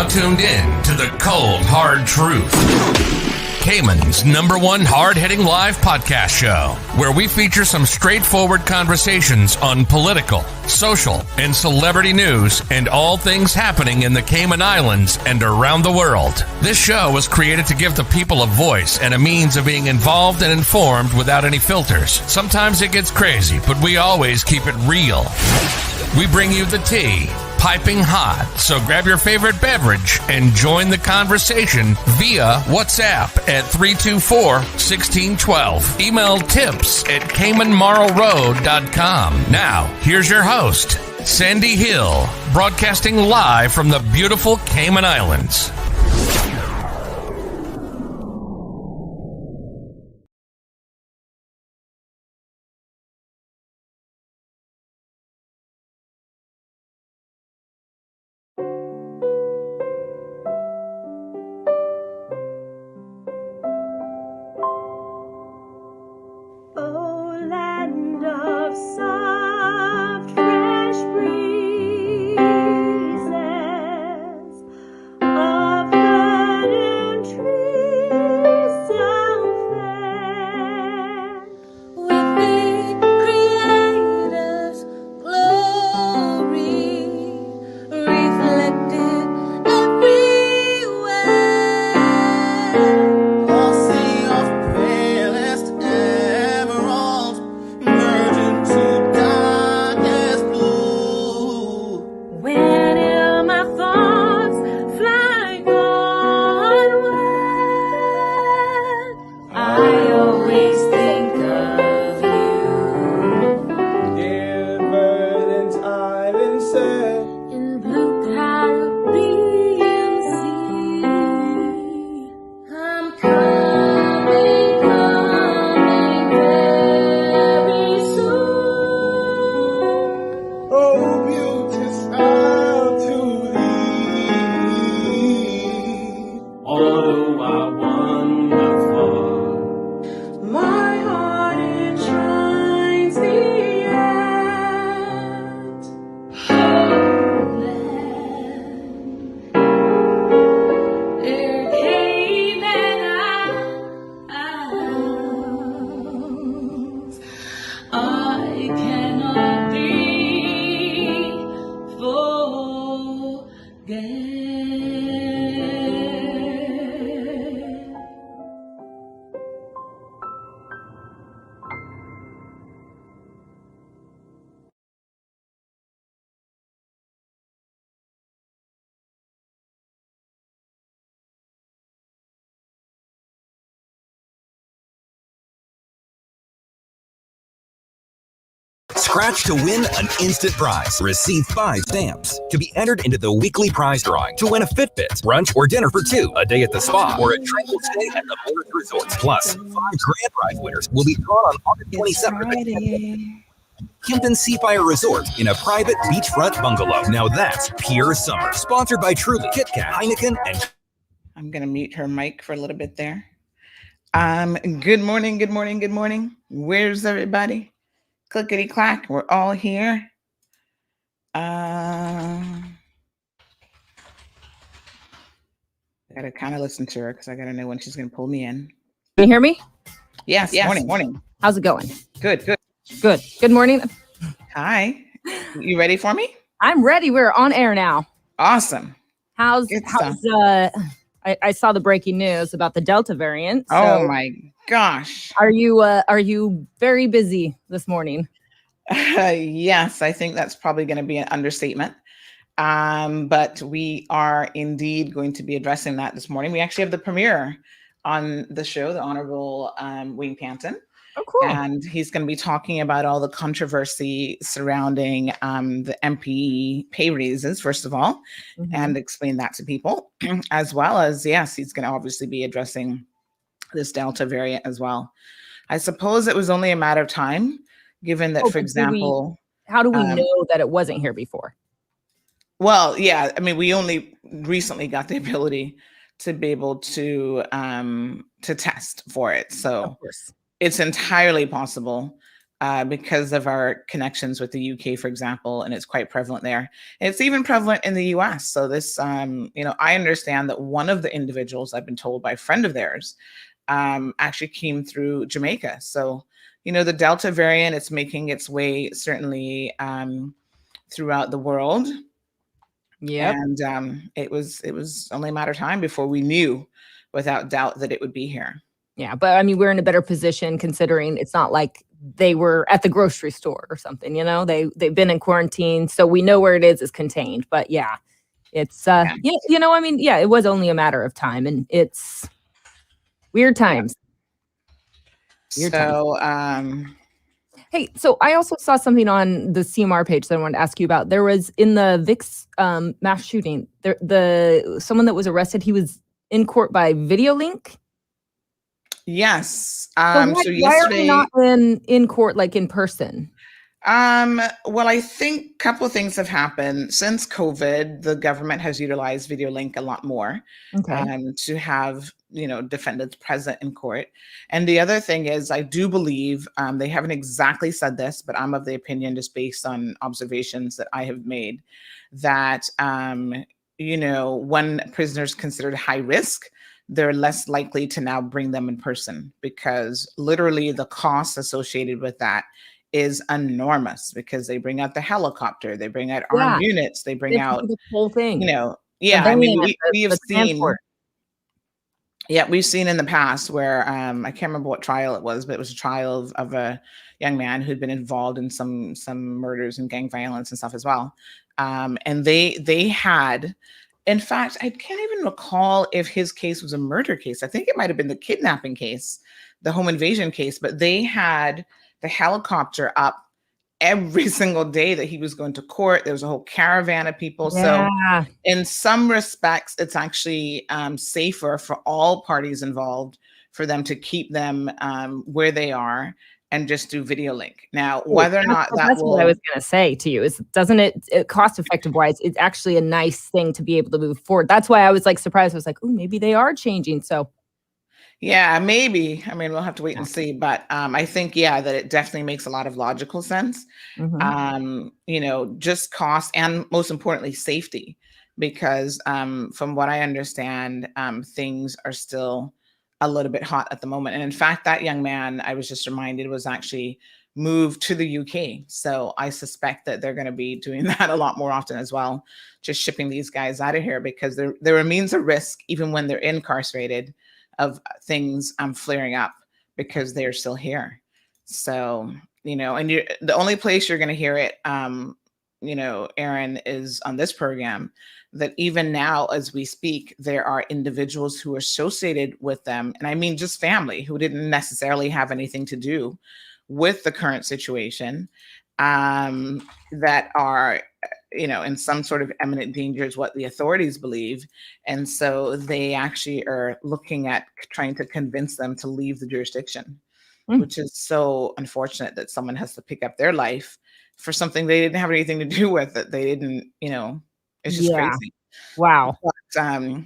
now tuned in to the cold, hard truth. Cayman's #1 hard-hitting live podcast show, where we feature some straightforward conversations on political, social, and celebrity news and all things happening in the Cayman Islands and around the world. This show was created to give the people a voice and a means of being involved and informed without any filters. Sometimes it gets crazy, but we always keep it real. We bring you the tea, piping hot, so grab your favorite beverage and join the conversation via WhatsApp at 324-1612. Email tips at CaymanMarlRoad.com. Now, here's your host, Sandy Hill, broadcasting live from the beautiful Cayman Islands. Scratch to win an instant prize. Receive 5 stamps to be entered into the weekly prize drawing to win a Fitbit, brunch or dinner for 2, a day at the spa, or a tranquil stay at the Morris Resort. Plus, 5 grand prize winners will be drawn on August 27th at Kimpton Seafire Resort in a private beachfront bungalow. Now that's pure summer. Sponsored by Truly, Kit Kat, Heineken, and... I'm going to mute her mic for a little bit there. Good morning, good morning, good morning. Where's everybody? Clickety clack, we're all here. I gotta kind of listen to her because I gotta know when she's gonna pull me in. Can you hear me? Yes. Morning. How's it going? Good. Good morning. Hi. You ready for me? I'm ready. We're on air now. Awesome. I saw the breaking news about the Delta variant. So oh my gosh. Are you very busy this morning? Yes, I think that's probably going to be an understatement. But we are indeed going to be addressing that this morning. We actually have the premiere on the show, the Honorable Wayne Panton. Oh, cool. And he's going to be talking about all the controversy surrounding the MP pay raises, first of all, and explain that to people, as well as, yes, he's going to obviously be addressing this Delta variant as well. I suppose it was only a matter of time, given that, for example... How do we know that it wasn't here before? Well, yeah, I mean, we only recently got the ability to be able to test for it. So it's entirely possible because of our connections with the UK, for example, and it's quite prevalent there. It's even prevalent in the US. So this, I understand that one of the individuals, I've been told by a friend of theirs, actually came through Jamaica. So, the Delta variant, it's making its way certainly throughout the world. Yep. And it was only a matter of time before we knew without doubt that it would be here. Yeah, but I mean, we're in a better position considering it's not like they were at the grocery store or something, they've been in quarantine, so we know where it is contained. But yeah, it's Yeah. it was only a matter of time, and it's weird times. Weird times. So, Hey, so I also saw something on the CMR page that I wanted to ask you about. There was in the VIX mass shooting, someone that was arrested, he was in court by video link. yes. So So why are yesterday, we not in court, like in person? well, I think a couple of things have happened since COVID. The government has utilized video link a lot more Okay. to have defendants present in court. And the other thing is, I do believe they haven't exactly said this, but I'm of the opinion, just based on observations that I have made, that when prisoners considered high risk, they're less likely to now bring them in person, because literally the cost associated with that is enormous, because they bring out the helicopter, they bring out Yeah. armed units, they bring They have to out, do the whole thing. yeah, I mean, we have the seen, transport. yeah, we've seen in the past where I can't remember what trial it was, but it was a trial of a young man who'd been involved in some murders and gang violence and stuff as well. And they had, in fact, I can't even recall if his case was a murder case. I think it might have been the kidnapping case, the home invasion case, but they had the helicopter up every single day that he was going to court. There was a whole caravan of people. So Yeah. in some respects, it's actually safer for all parties involved for them to keep them where they are and just do video link. Now, whether or not that That's will, what I was going to say to you, is doesn't it cost effective wise, it's actually a nice thing to be able to move forward. That's why I was like surprised. I was like, oh, maybe they are changing. So yeah, maybe. I mean, we'll have to wait and see. But I think, yeah, that it definitely makes a lot of logical sense. Just cost and most importantly, safety. Because from what I understand, things are still a little bit hot at the moment. And in fact, that young man, I was just reminded, was actually moved to the UK. So I suspect that they're going to be doing that a lot more often as well, just shipping these guys out of here, because there remains a risk, even when they're incarcerated, of things flaring up because they're still here. So, and the only place you're going to hear it, Aaron, is on this program, that even now as we speak, there are individuals who are associated with them. And I mean, just family who didn't necessarily have anything to do with the current situation, that are, in some sort of imminent danger, is what the authorities believe. And so they actually are looking at trying to convince them to leave the jurisdiction, which is so unfortunate that someone has to pick up their life for something they didn't have anything to do with, that they didn't, it's just crazy. Wow. But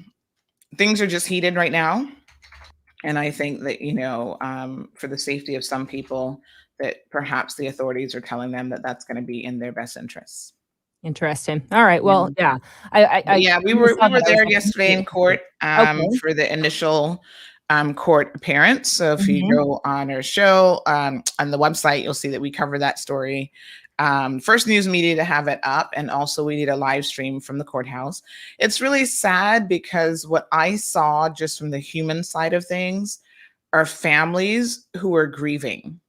things are just heated right now. And I think that, for the safety of some people, that perhaps the authorities are telling them that that's going to be in their best interests. Interesting. All right. Well, yeah. We were there yesterday in court for the initial court appearance. So if you go on our show on the website, you'll see that we cover that story. First news media to have it up, and also we did a live stream from the courthouse. It's really sad, because what I saw just from the human side of things are families who are grieving.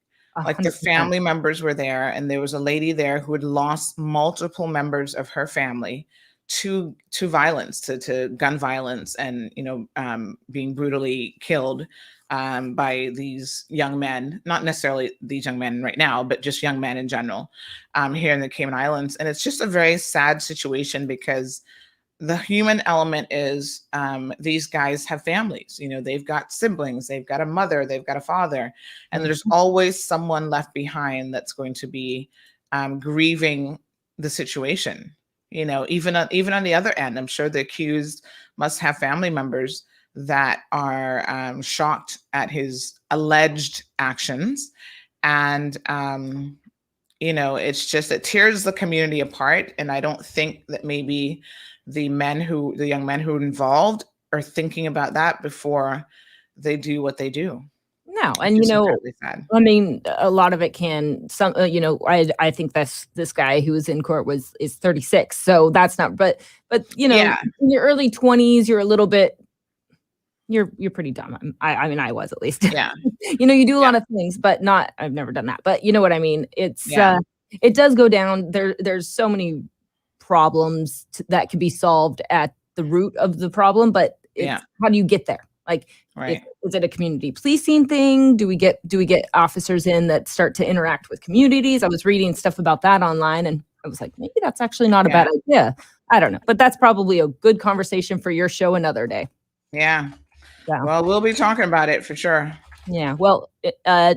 Like the 100%. family members were there, and there was a lady there who had lost multiple members of her family to violence, to gun violence, and being brutally killed by these young men. Not necessarily these young men right now, but just young men in general here in the Cayman Islands. And it's just a very sad situation, because the human element is these guys have families, they've got siblings, they've got a mother, they've got a father, and there's always someone left behind that's going to be grieving the situation. Even on the other end, I'm sure the accused must have family members that are shocked at his alleged actions, And, it's just, it tears the community apart. And I don't think that maybe the young men who are involved are thinking about that before they do what they do. No, and It's incredibly sad. I mean, a lot of it can I think this guy who was in court is 36, so that's not. But Yeah. in your early 20s, you're a little bit. You're pretty dumb. I mean, I was at least. Yeah. You do a lot of things, but not. I've never done that, but you know what I mean. It's Yeah. it does go down. There's so many problems that can be solved at the root of the problem, but it's how do you get there? Like, Right. is it a community policing thing? Do we get officers in that start to interact with communities? I was reading stuff about that online, and I was like, maybe that's actually not a bad idea. I don't know, but that's probably a good conversation for your show another day. Yeah. Yeah. Well, we'll be talking about it for sure. Yeah. Well,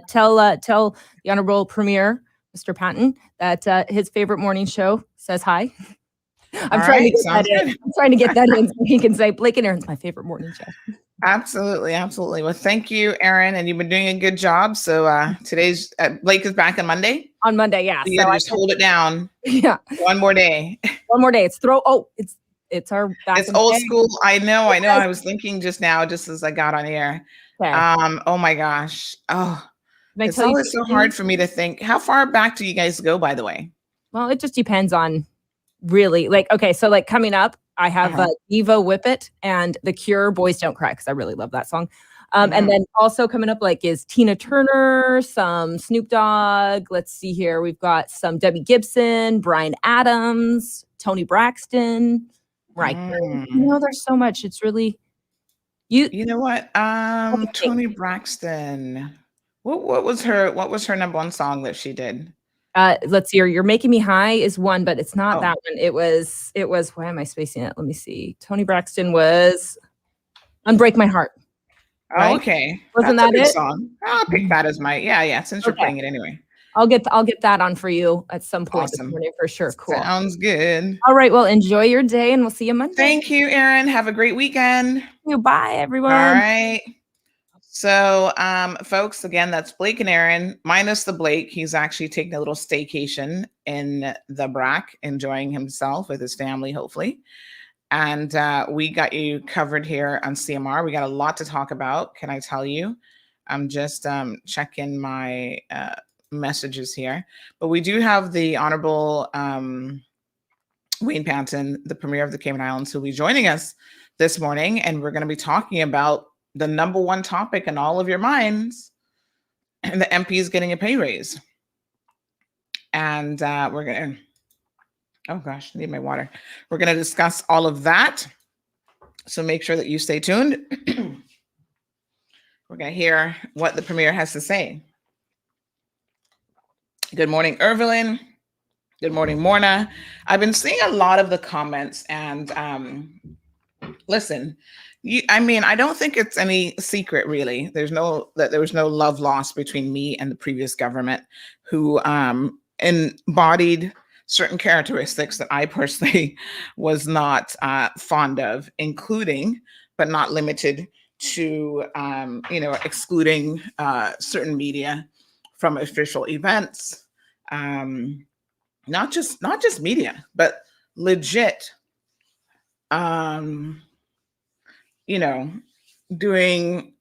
tell the Honorable Premier, Mr. Panton, that his favorite morning show says hi. I'm trying to get that in so he can say Blake and Erin's my favorite morning show. Absolutely. Absolutely. Well, thank you, Erin. And you've been doing a good job. So today's Blake is back on Monday. On Monday, yeah. So you gotta just hold it down. Yeah. One more day. One more day. It's our back. It's old school. I know. I was thinking just now, just as I got on air. Okay. Oh my gosh. Oh, it's tell you always so hard for me to think. How far back do you guys go, by the way? Well, it just depends on really so coming up, I have Diva Whip It and The Cure, Boys Don't Cry, because I really love that song. And then also coming up is Tina Turner, some Snoop Dogg. Let's see here. We've got some Debbie Gibson, Bryan Adams, Toni Braxton, right. There's so much. It's really you know what? Toni Braxton. What was her number one song that she did? Let's see here. You're Making Me High is one, but it's not that one. It was, why am I spacing it? Let me see. Toni Braxton was Unbreak My Heart. Right? Okay. Wasn't that it? Song. I'll pick that as my, since you're playing it anyway. I'll get that on for you at some point this morning for sure. Cool. Sounds good. All right. Well, enjoy your day and we'll see you Monday. Thank you, Erin. Have a great weekend. Bye, everyone. All right. So, folks, again, that's Blake and Erin, minus the Blake. He's actually taking a little staycation in the BRAC, enjoying himself with his family, hopefully. And we got you covered here on CMR. We got a lot to talk about, can I tell you? I'm just checking my messages here. But we do have the Honorable Wayne Panton, the Premier of the Cayman Islands, who will be joining us this morning. And we're going to be talking about the number one topic in all of your minds, and the MP is getting a pay raise. And we're going to, oh gosh, I need my water. We're going to discuss all of that. So make sure that you stay tuned. We're going to hear what the Premier has to say. Good morning, Irvelin. Good morning, Morna. I've been seeing a lot of the comments, and listen, I don't think it's any secret, really. There was no love lost between me and the previous government, who embodied certain characteristics that I personally was not fond of, including, but not limited to, excluding certain media from official events. Not just media, but legit, doing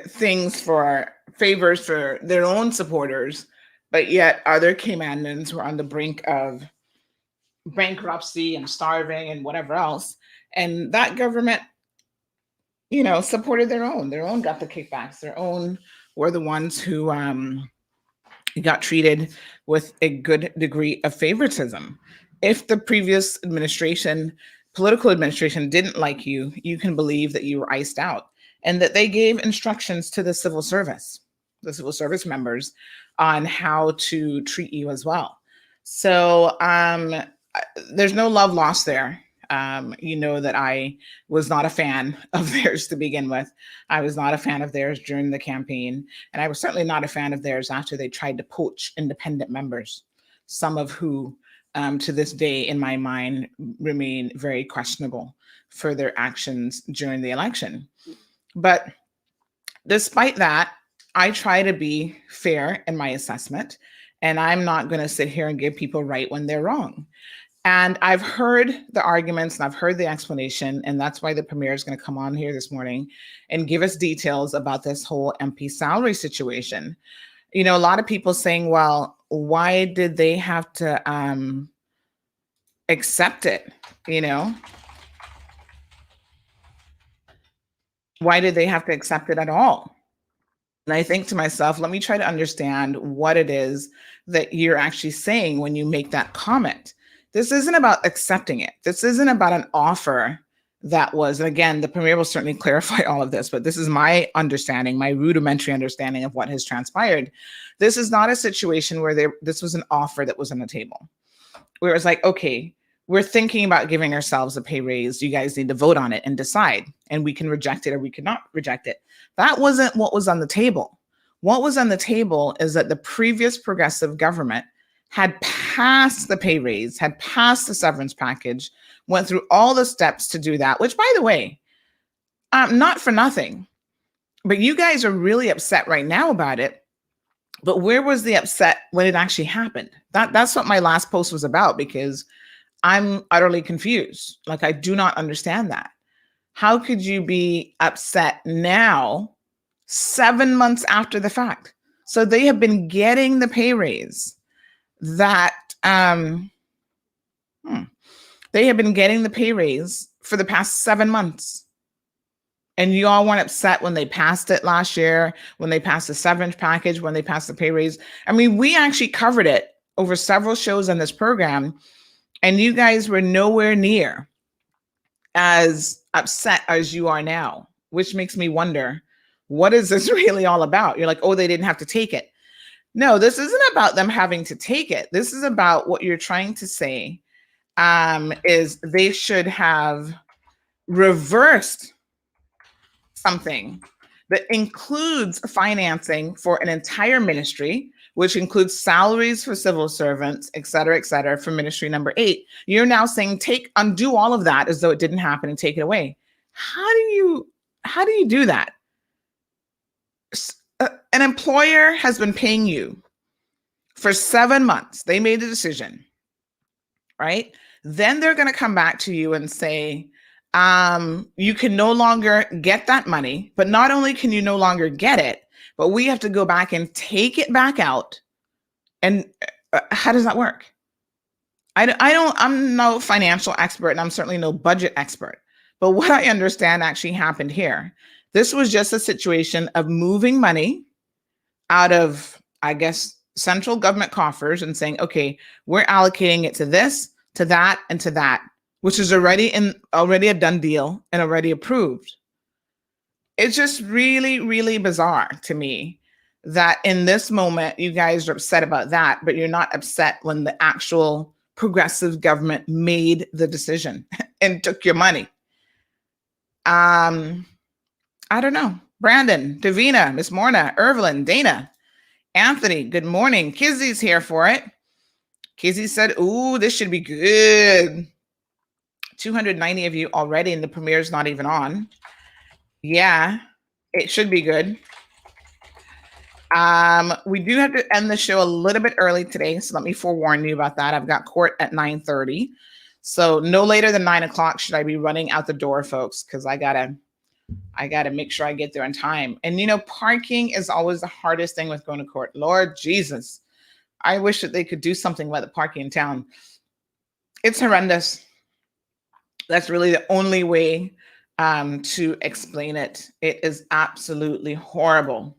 things for favors for their own supporters, but yet other Caymanians were on the brink of bankruptcy and starving and whatever else. And that government, supported their own got the kickbacks, their own were the ones who got treated with a good degree of favoritism. If the previous political administration didn't like you, you can believe that you were iced out, and that they gave instructions to the civil service members on how to treat you as well. So there's no love lost there. That I was not a fan of theirs to begin with. I was not a fan of theirs during the campaign, and I was certainly not a fan of theirs after they tried to poach independent members, some of who to this day, in my mind, remain very questionable for their actions during the election. But despite that, I try to be fair in my assessment, and I'm not going to sit here and give people right when they're wrong. And I've heard the arguments and I've heard the explanation, and that's why the premier is going to come on here this morning and give us details about this whole MP salary situation. You know, a lot of people saying, well, why did they have to accept it? You know, why did they have to accept it at all? And I think to myself, let me try to understand what it is that you're actually saying when you make that comment. This isn't about accepting it. This isn't about an offer that was, and again, the premier will certainly clarify all of this, but this is my understanding, my rudimentary understanding of what has transpired. This is not a situation where this was an offer that was on the table, where it's like, okay, we're thinking about giving ourselves a pay raise. You guys need to vote on it and decide, and we can reject it or we cannot reject it. That wasn't what was on the table. What was on the table is that the previous progressive government had passed the pay raise, had passed the severance package, went through all the steps to do that, which, by the way, not for nothing, but you guys are really upset right now about it. But where was the upset when it actually happened? That's what my last post was about, because I'm utterly confused. Like, I do not understand that. How could you be upset now, 7 months after the fact? So they have been getting the pay raise that they have been getting the pay raise for the past 7 months. And you all weren't upset when they passed it last year, when they passed the severance package, when they passed the pay raise. I mean, we actually covered it over several shows on this program, and you guys were nowhere near as upset as you are now, which makes me wonder, what is this really all about? You're like, oh, they didn't have to take it. No, this isn't about them having to take it. This is about what you're trying to say is they should have reversed something that includes financing for an entire ministry, which includes salaries for civil servants, et cetera, for ministry number 8. You're now saying undo all of that as though it didn't happen and take it away. How do you do that? An employer has been paying you for 7 months. They made a decision, right? Then they're going to come back to you and say, you can no longer get that money, but not only can you no longer get it, but we have to go back and take it back out. And how does that work? I'm no financial expert, and I'm certainly no budget expert, but what I understand actually happened here. This was just a situation of moving money out of, I guess, central government coffers and saying, okay, we're allocating it to this, to that, and to that, which is already a done deal and already approved. It's just really, really bizarre to me that in this moment, you guys are upset about that, but you're not upset when the actual progressive government made the decision and took your money. I don't know. Brandon, Davina, Miss Morna, Irvelyn, Dana, Anthony, good morning. Kizzy's here for it. Kizzy said, ooh, this should be good. 290 of you already, and the premiere's not even on. Yeah, it should be good. We do have to end the show a little bit early today, so let me forewarn you about that. I've got court at 9:30. So no later than 9 o'clock should I be running out the door, folks, because I gotta make sure I get there on time. And you know, parking is always the hardest thing with going to court. Lord Jesus, I wish that they could do something about the parking in town. It's horrendous. That's really the only way to explain it. It is absolutely horrible.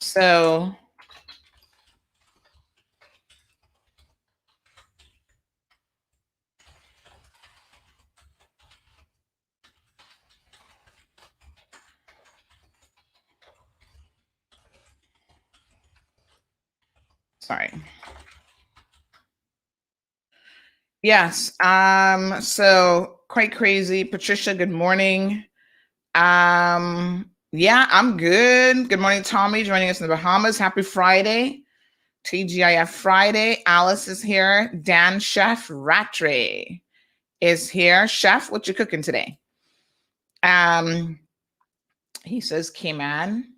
So sorry. Yes. So quite crazy. Patricia, good morning. Yeah, I'm good. Good morning, Tommy, joining us in the Bahamas. Happy Friday. TGIF Friday. Alice is here. Dan Chef Rattray is here. Chef, what you cooking today? He says Cayman,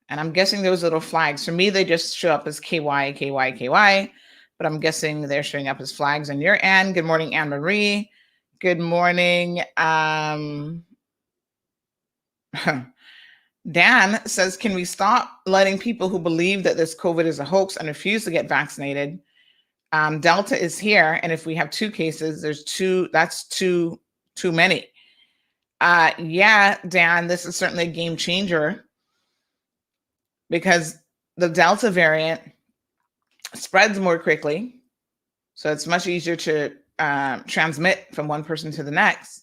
and I'm guessing those little flags. For me, they just show up as KY, KY, KY, but I'm guessing they're showing up as flags on your end. Good morning, Anne Marie. Good morning. Dan says, can we stop letting people who believe that this COVID is a hoax and refuse to get vaccinated? Delta is here, and if we have 2 cases, there's 2. That's too many. Yeah, Dan, this is certainly a game changer because the Delta variant spreads more quickly, so it's much easier to transmit from one person to the next.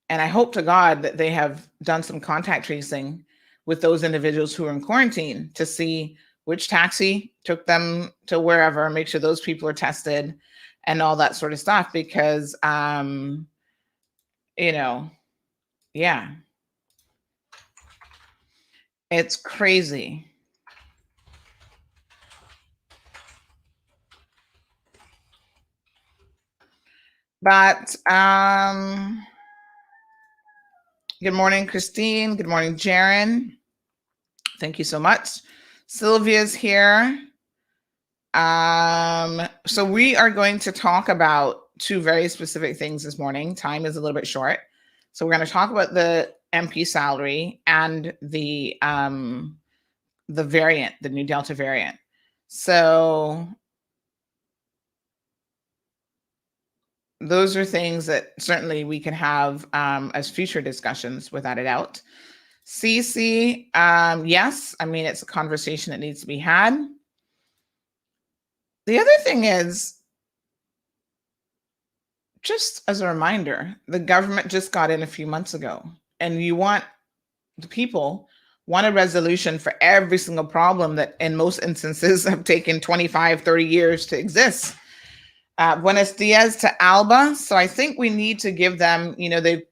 And I hope to God that they have done some contact tracing with those individuals who are in quarantine to see which taxi took them to wherever, make sure those people are tested and all that sort of stuff. Because, yeah, it's crazy. But, good morning, Christine. Good morning, Jaren. Thank you so much. Sylvia's here. So we are going to talk about 2 very specific things this morning. Time is a little bit short. So we're going to talk about the MP salary and the variant, the new Delta variant. So those are things that certainly we can have as future discussions, without a doubt. CC, yes, I mean, it's a conversation that needs to be had. The other thing is, just as a reminder, the government just got in a few months ago, and the people want a resolution for every single problem that in most instances have taken 25, 30 years to exist. Buenos dias to Alba. So I think we need to give them,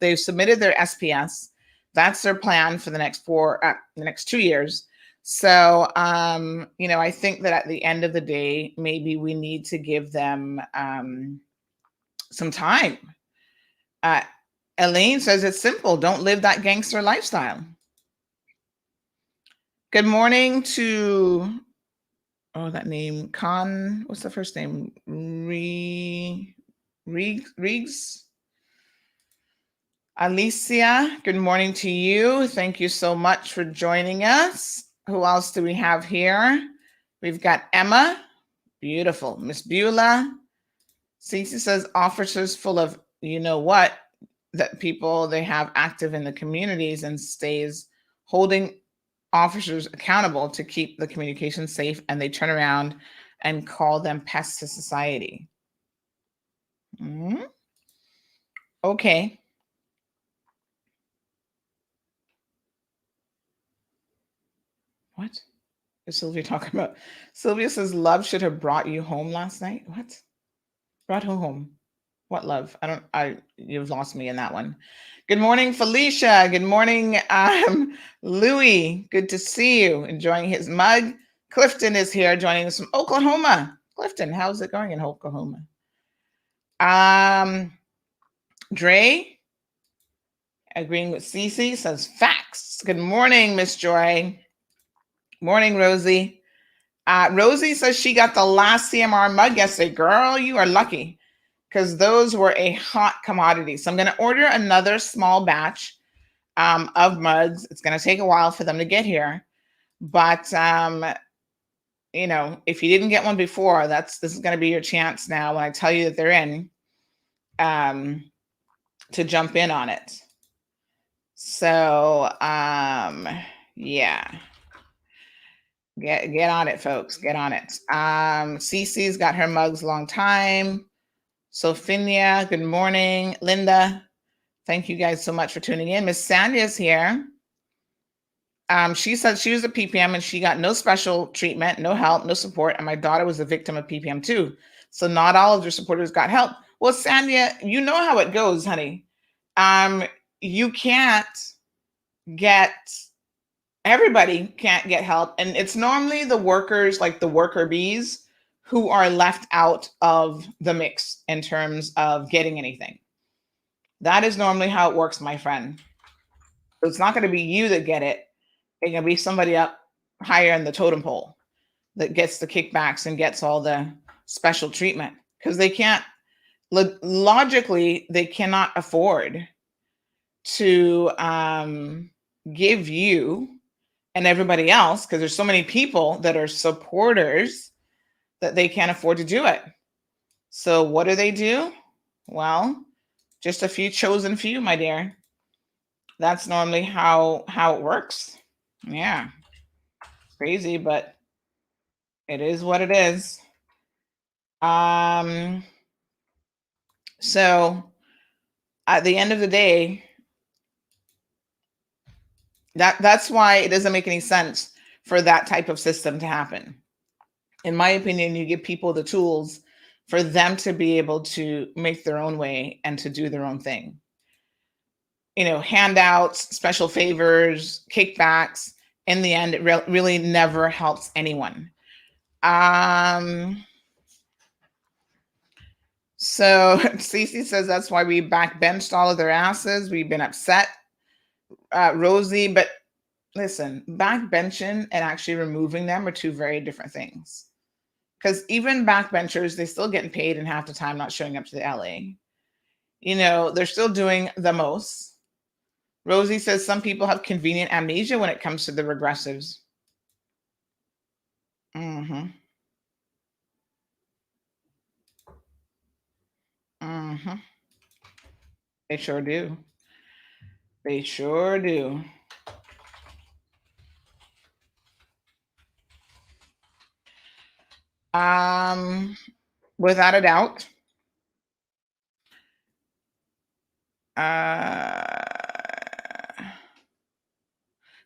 they've submitted their SPS. That's their plan for the next 2 years. So, I think that at the end of the day, maybe we need to give them some time. Elaine says it's simple. Don't live that gangster lifestyle. Good morning to, that name, what's the first name? Riggs? Alicia, good morning to you. Thank you so much for joining us. Who else do we have here? We've got Emma. Beautiful. Miss Beulah. Cece says officers full of that people they have active in the communities and stays holding officers accountable to keep the communication safe, and they turn around and call them pests to society. Okay. What is Sylvia talking about? Sylvia says love should have brought you home last night. What? Brought her home? What love? You've lost me in that one. Good morning, Felicia. Good morning, Louis. Good to see you. Enjoying his mug. Clifton is here joining us from Oklahoma. Clifton, how's it going in Oklahoma? Dre, agreeing with Cece, says facts. Good morning, Miss Joy. Morning, Rosie. Rosie says she got the last CMR mug yesterday. Girl, you are lucky, because those were a hot commodity. So I'm going to order another small batch of mugs. It's going to take a while for them to get here. But, if you didn't get one before, this is going to be your chance now when I tell you that they're in, to jump in on it. So, yeah. Get on it, folks. Get on it. Cece's got her mugs long time. Sophia, good morning. Linda, thank you guys so much for tuning in. Miss Sandia's here. She said she was a PPM and she got no special treatment, no help, no support. And my daughter was a victim of PPM too. So not all of their supporters got help. Well, Sandia, you know how it goes, honey. Everybody can't get help. And it's normally the workers, like the worker bees, who are left out of the mix in terms of getting anything. That is normally how it works, my friend. So it's not going to be you that get it. It's going to be somebody up higher in the totem pole that gets the kickbacks and gets all the special treatment, because they can't, logically, they cannot afford to give you and everybody else, because there's so many people that are supporters that they can't afford to do it. So what do? Well, just a few chosen few, my dear. That's normally how it works. Yeah. Crazy, but it is what it is. So at the end of the day, that's why it doesn't make any sense for that type of system to happen. In my opinion, you give people the tools for them to be able to make their own way and to do their own thing. Handouts, special favors, kickbacks. In the end, it really never helps anyone. So Cece says that's why we backbenched all of their asses. We've been upset, Rosie. But listen, backbenching and actually removing them are two very different things. Because even backbenchers, they still getting paid in half the time not showing up to the LA. They're still doing the most. Rosie says some people have convenient amnesia when it comes to the regressives. Mm-hmm. Mm-hmm. They sure do. They sure do. Without a doubt.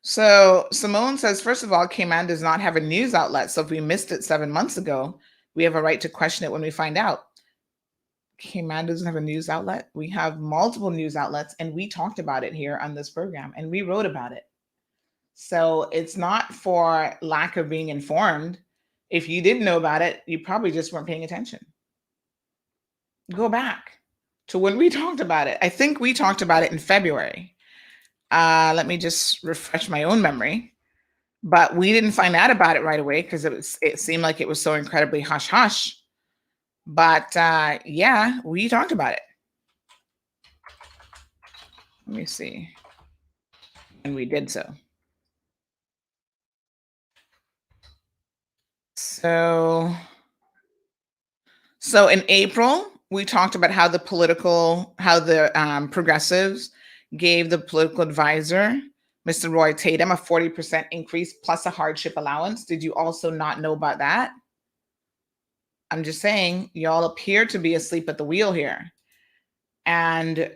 So Simone says, first of all, Cayman does not have a news outlet. So if we missed it 7 months ago, we have a right to question it when we find out. Cayman doesn't have a news outlet. We have multiple news outlets, and we talked about it here on this program, and we wrote about it. So it's not for lack of being informed. If you didn't know about it, you probably just weren't paying attention. Go back to when we talked about it. I think we talked about it in February. Let me just refresh my own memory. But we didn't find out about it right away because it seemed like it was so incredibly hush hush. But yeah, we talked about it. Let me see. And we did so. So in April, we talked about how the progressives gave the political advisor, Mr. Roy Tatum, a 40% increase plus a hardship allowance. Did you also not know about that? I'm just saying, y'all appear to be asleep at the wheel here. And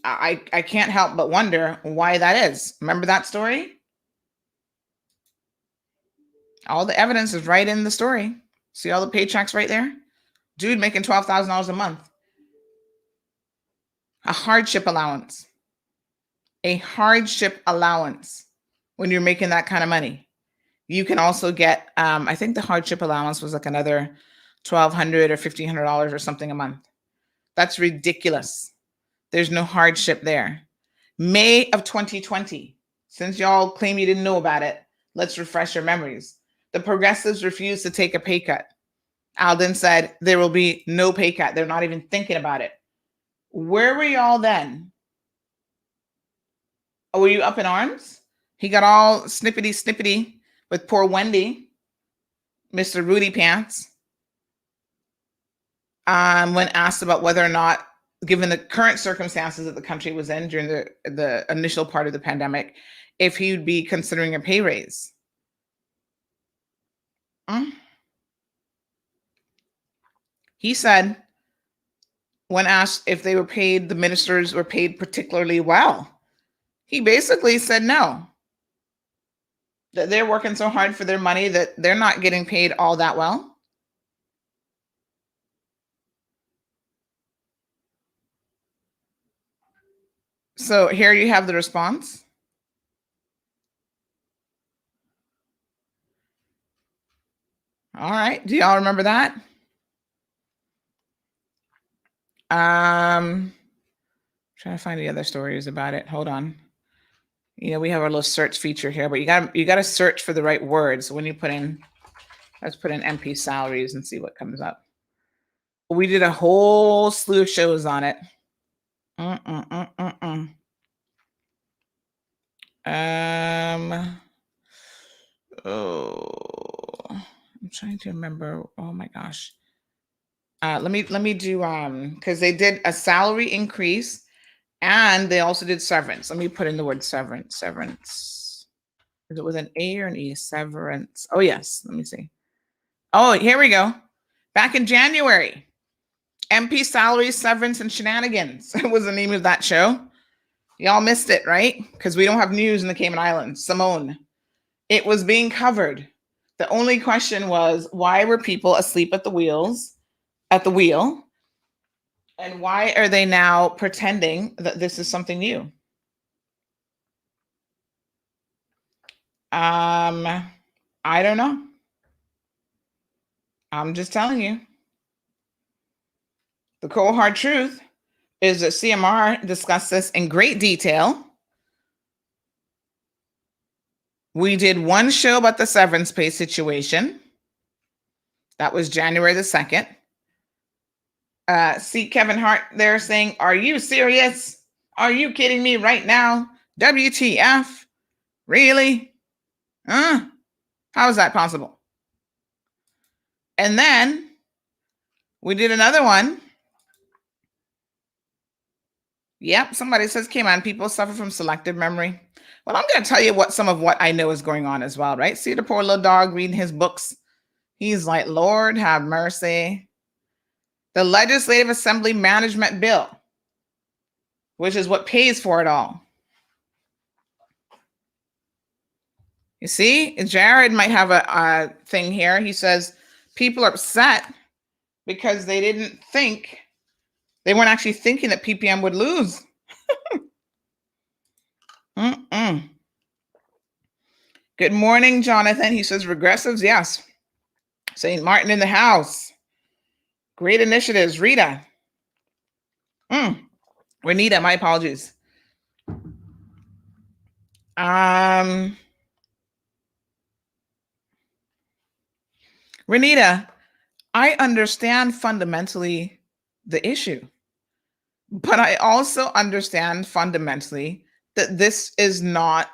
I can't help but wonder why that is. Remember that story? All the evidence is right in the story. See all the paychecks right there? Dude making $12,000 a month. A hardship allowance. A hardship allowance when you're making that kind of money. You can also get, I think the hardship allowance was like another $1,200 or $1,500 or something a month. That's ridiculous. There's no hardship there. May of 2020, since y'all claim you didn't know about it, let's refresh your memories. The progressives refused to take a pay cut. Alden said there will be no pay cut. They're not even thinking about it. Where were y'all then? Oh, were you up in arms? He got all snippety with poor Wendy, Mr. Rudy Pants, when asked about whether or not, given the current circumstances that the country was in during the initial part of the pandemic, if he would be considering a pay raise. He said, when asked if they were paid, the ministers were paid particularly well, he basically said no. That they're working so hard for their money that they're not getting paid all that well. So here you have the response. All right. Do y'all remember that? Trying to find the other stories about it. Hold on. We have our little search feature here, but you got to search for the right words. So when you let's put in MP salaries and see what comes up. We did a whole slew of shows on it. I'm trying to remember. Oh my gosh. Let me do because they did a salary increase and they also did severance. Let me put in the word severance. Severance. Is it with an A or an E? Severance. Oh yes. Let me see. Oh, here we go. Back in January. MP salaries, severance, and shenanigans. It was the name of that show. Y'all missed it, right? Because we don't have news in the Cayman Islands. Simone. It was being covered. The only question was, why were people asleep at the wheel? And why are they now pretending that this is something new? I don't know. I'm just telling you. The cold hard truth is that CMR discussed this in great detail. We did one show about the severance pay situation. That was January the 2nd. See Kevin Hart there saying, "Are you serious? Are you kidding me right now? WTF? Really? How is that possible?" And then we did another one. Yep, somebody says, Cayman people suffer from selective memory. Well, I'm going to tell you some of what I know is going on as well, right? See the poor little dog reading his books. He's like, Lord have mercy. The Legislative Assembly Management Bill, which is what pays for it all. You see, Jared might have a thing here. He says people are upset because they weren't actually thinking that PPM would lose. Good morning, Jonathan. He says regressives, yes. St. Martin in the house. Great initiatives. Rita. Renita, my apologies. Renita, I understand fundamentally the issue, but I also understand fundamentally that this is not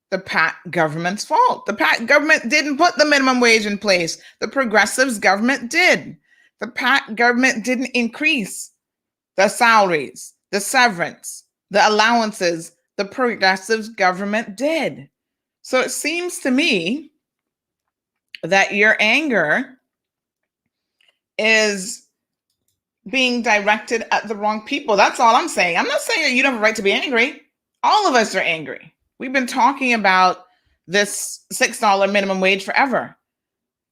the PAT government's fault. The PAT government didn't put the minimum wage in place. The Progressives government did. The PAT government didn't increase the salaries, the severance, the allowances. The Progressives government did. So it seems to me that your anger is being directed at the wrong people. That's all I'm saying. I'm not saying that you don't have a right to be angry. All of us are angry. We've been talking about this $6 minimum wage forever.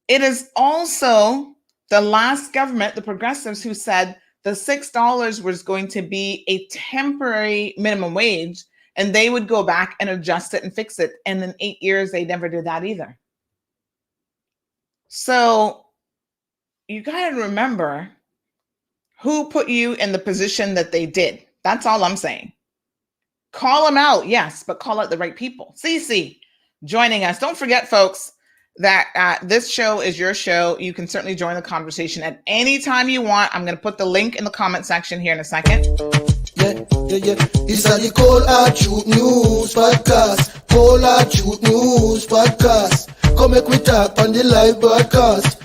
It is also the last government, the Progressives, who said the $6 was going to be a temporary minimum wage and they would go back and adjust it and fix it. And in 8 years, they never did that either. So you got to remember who put you in the position that they did. That's all I'm saying. Call them out, yes, but call out the right people. Cece joining us. Don't forget, folks, that this show is your show. You can certainly join the conversation at any time you want. I'm going to put the link in the comment section here in a second. Yeah. It's the Cold Hard Truth News Podcast. Cold Hard Truth News Podcast. Come make we talk on the live broadcast.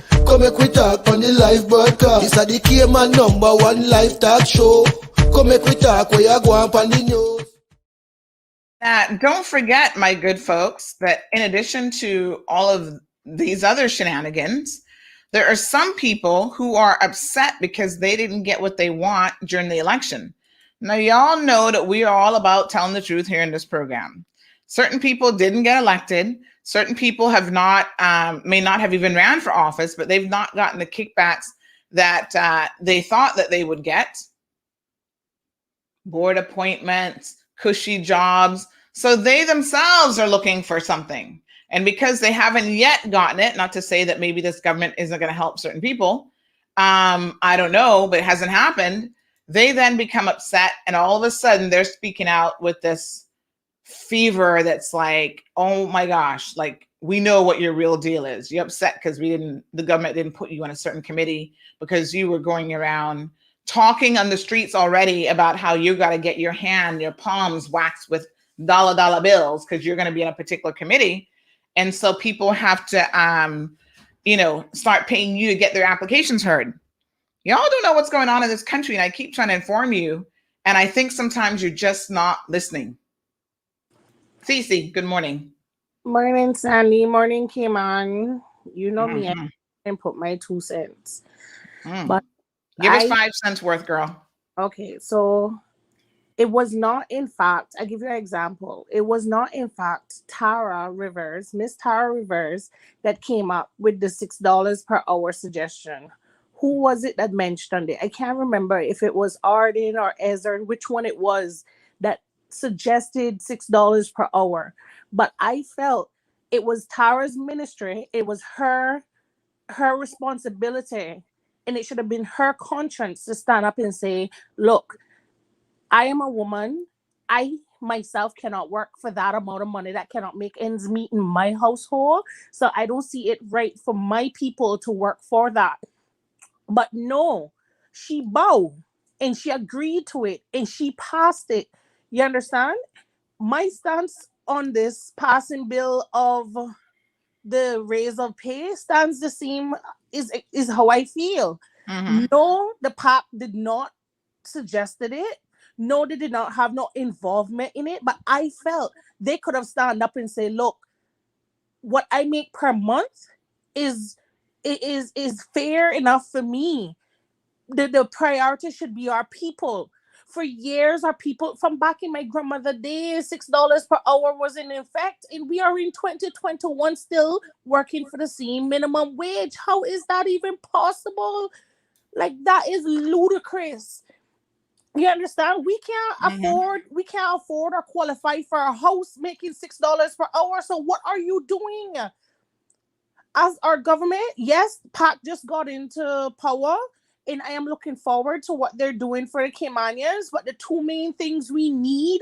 It's the Cayman #1 live talk show. Come make we talk where you go on the news. Don't forget, my good folks, that in addition to all of these other shenanigans, there are some people who are upset because they didn't get what they want during the election. Now, y'all know that we are all about telling the truth here in this program. Certain people didn't get elected. Certain people have not, may not have even ran for office, but they've not gotten the kickbacks that they thought that they would get. Board appointments, cushy jobs. So they themselves are looking for something. And because they haven't yet gotten it, not to say that maybe this government isn't going to help certain people, I don't know, but it hasn't happened. They then become upset, and all of a sudden they're speaking out with this fever that's like, oh my gosh, like we know what your real deal is. You're upset because the government didn't put you on a certain committee because you were going around talking on the streets already about how you got to get your palms waxed with dollar bills because you're going to be in a particular committee. And so people have to, start paying you to get their applications heard. Y'all don't know what's going on in this country. And I keep trying to inform you. And I think sometimes you're just not listening. Cece, good morning. Morning, Sandy. Morning, Cayman. You know me, I didn't put my 2 cents. But give us 5 cents worth, girl. Okay, so it was not, in fact, I give you an example. It was not, in fact, Miss Tara Rivers, that came up with the $6 per hour suggestion. Who was it that mentioned it? I can't remember if it was Arden or Ezra, which one it was that suggested $6 per hour. But I felt it was Tara's ministry. It was her responsibility. And it should have been her conscience to stand up and say, look, I am a woman. I myself cannot work for that amount of money. That cannot make ends meet in my household. So I don't see it right for my people to work for that. But no, she bowed and she agreed to it and she passed it. You understand? My stance on this passing bill of the raise of pay stands the same, is how I feel. No, the PAC did not suggested it. No, they did not have no involvement in it. But I felt they could have stand up and say, look, what I make per month is fair enough for me. The priority should be our people. For years, our people from back in my grandmother days, $6 per hour was in effect, and we are in 2021 still working for the same minimum wage. How is that even possible? Like, that is ludicrous. You understand? We can't afford or qualify for a house making $6 per hour. So what are you doing? As our government, yes, PAC just got into power, and I am looking forward to what they're doing for the Caymanians. But the 2 main things we need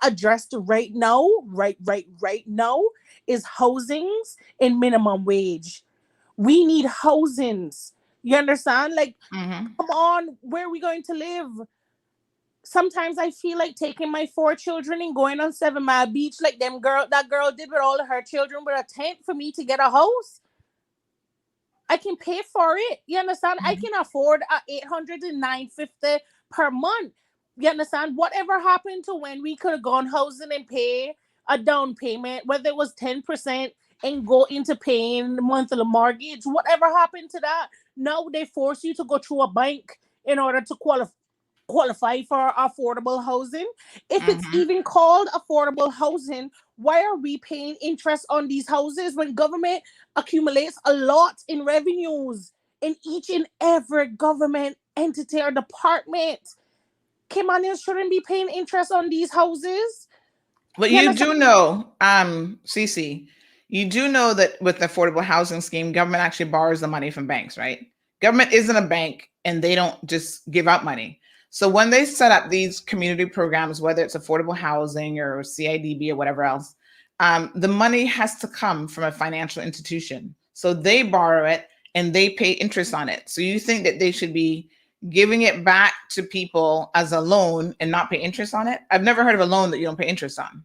addressed right now, right now, is housings and minimum wage. We need housings. You understand? Like, come on, where are we going to live? Sometimes I feel like taking my 4 children and going on 7 Mile Beach like that girl did with all of her children with a tent for me to get a house. I can pay for it. You understand? I can afford $800 and $950 per month. You understand? Whatever happened to when we could have gone housing and pay a down payment, whether it was 10% and go into paying the monthly mortgage, whatever happened to that? Now they force you to go through a bank in order to qualify for affordable housing. If it's even called affordable housing, why are we paying interest on these houses when government accumulates a lot in revenues in each and every government entity or department? Caymanians shouldn't be paying interest on these houses. But you do know, Cece, you do know that with the affordable housing scheme, government actually borrows the money from banks, right? Government isn't a bank and they don't just give out money. So when they set up these community programs, whether it's affordable housing or CIDB or whatever else, the money has to come from a financial institution. So they borrow it and they pay interest on it. So you think that they should be giving it back to people as a loan and not pay interest on it? I've never heard of a loan that you don't pay interest on.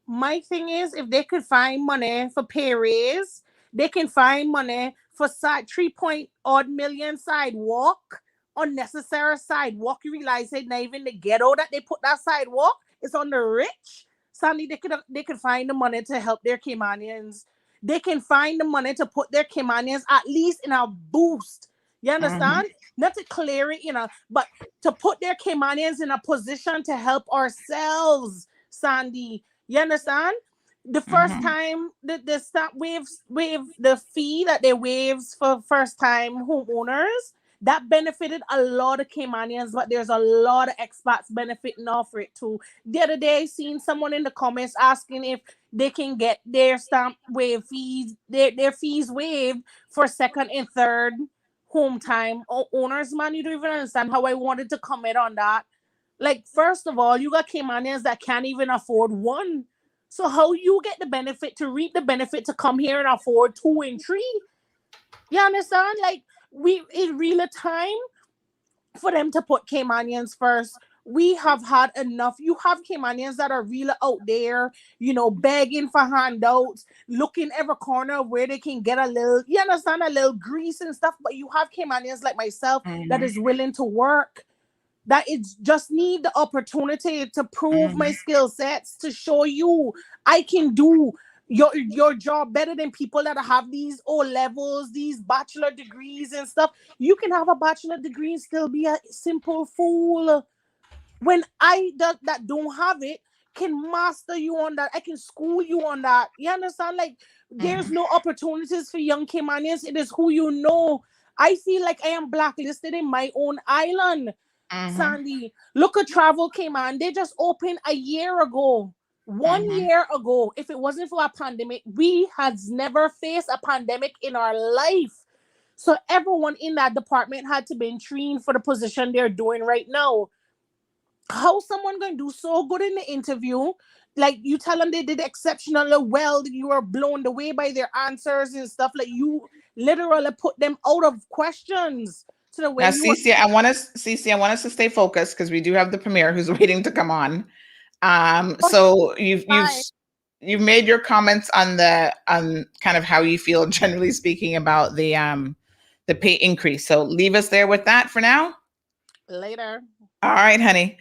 My thing is, if they could find money for pay raise, they can find money for 3-point-odd million sidewalk, unnecessary sidewalk. You realize it, not even the ghetto that they put that sidewalk, it's on the rich. Suddenly they could find the money to help their Caymanians. They can find the money to put their Caymanians at least in a boost. You understand? Not to clear it, but to put their Caymanians in a position to help ourselves, Sandy. You understand? The first time the stamp wave the fee that they waves for first time homeowners, that benefited a lot of Caymanians, but there's a lot of expats benefiting off it too. The other day, I seen someone in the comments asking if they can get their stamp wave fees, their fees waived for second and third home time owners. Man, you don't even understand how I wanted to comment on that. Like, first of all, you got Caymanians that can't even afford one. So how you get the benefit to reap the benefit to come here and afford 2 and 3? You understand? Like, in real time for them to put Caymanians first. We have had enough. You have Caymanians that are really out there, begging for handouts, looking every corner where they can get a little, you understand, a little grease and stuff. But you have Caymanians like myself that is willing to work, that it's just need the opportunity to prove my skill sets, to show you I can do your job better than people that have these O levels, these bachelor degrees and stuff. You can have a bachelor degree and still be a simple fool. When I that don't have it can master you on that, I can school you on that. You understand? Like, there's no opportunities for young Caymanians. It is who you know. I feel like I am blacklisted in my own island. Sandy, look at Travel Cayman. They just opened a year ago. 1 year ago. If it wasn't for a pandemic, we had never faced a pandemic in our life. So everyone in that department had to be trained for the position they're doing right now. How someone going to do so good in the interview? Like, you tell them they did exceptionally well, you were blown away by their answers and stuff. Like, you literally put them out of questions. To the way now, Cece, I want us to stay focused because we do have the premier who's waiting to come on. So you've made your comments on kind of how you feel, generally speaking, about the pay increase. So leave us there with that for now. Later. All right, honey.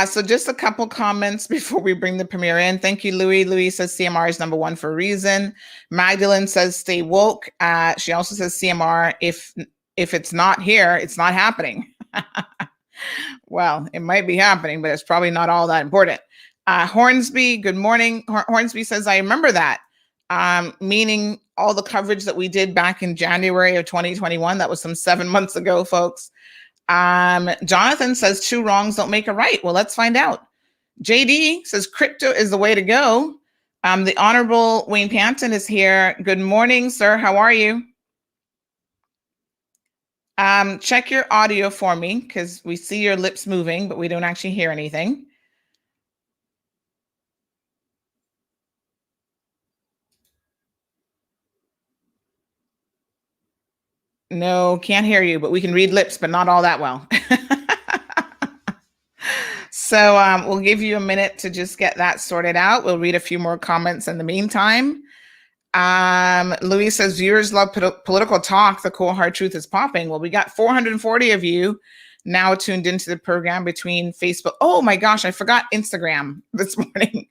So just a couple comments before we bring the premier in. Thank you, Louis. Louis says CMR is number one for a reason. Magdalene says stay woke. She also says CMR, if it's not here, it's not happening. Well, it might be happening, but it's probably not all that important. Hornsby, good morning. Hornsby says, I remember that, meaning all the coverage that we did back in January of 2021. That was some 7 months ago, folks. Jonathan says 2 wrongs don't make a right. Well, let's find out. JD says crypto is the way to go. The Honorable Wayne Panton is here. Good morning, sir. How are you? Check your audio for me because we see your lips moving, but we don't actually hear anything. No, can't hear you, but we can read lips, but not all that well. So we'll give you a minute to just get that sorted out. We'll read a few more comments in the meantime. Louis says, viewers love political talk. The cold hard truth is popping. Well, we got 440 of you now tuned into the program between Facebook. Oh my gosh, I forgot Instagram this morning.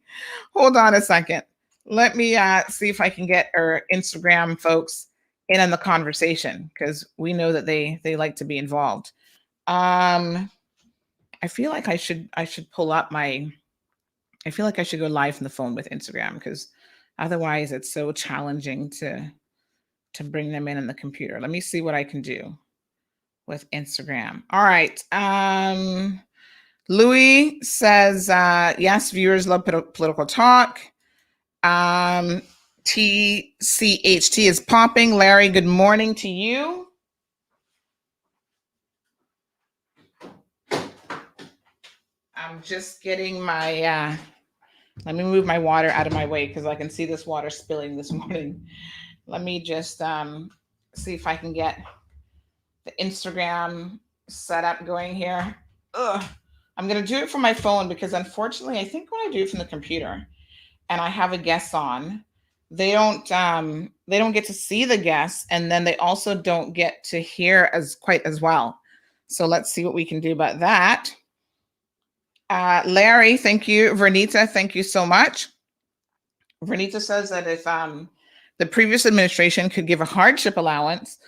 Hold on a second. Let me see if I can get our Instagram folks in on the conversation because we know that they like to be involved. I feel like I should pull up I feel like I should go live from the phone with Instagram because otherwise it's so challenging to bring them in on the computer. Let me see what I can do with Instagram. All right. Louis says, yes, viewers love political talk. TCHT is popping. Larry, good morning to you. I'm just getting my, let me move my water out of my way because I can see this water spilling this morning. Let me just see if I can get the Instagram setup going here. I'm going to do it from my phone because unfortunately, I think when I do it from the computer and I have a guest on, they don't get to see the guests, and then they also don't get to hear quite as well. So let's see what we can do about that. Larry, thank you. Vernita, thank you so much. Vernita says that if the previous administration could give a hardship allowance,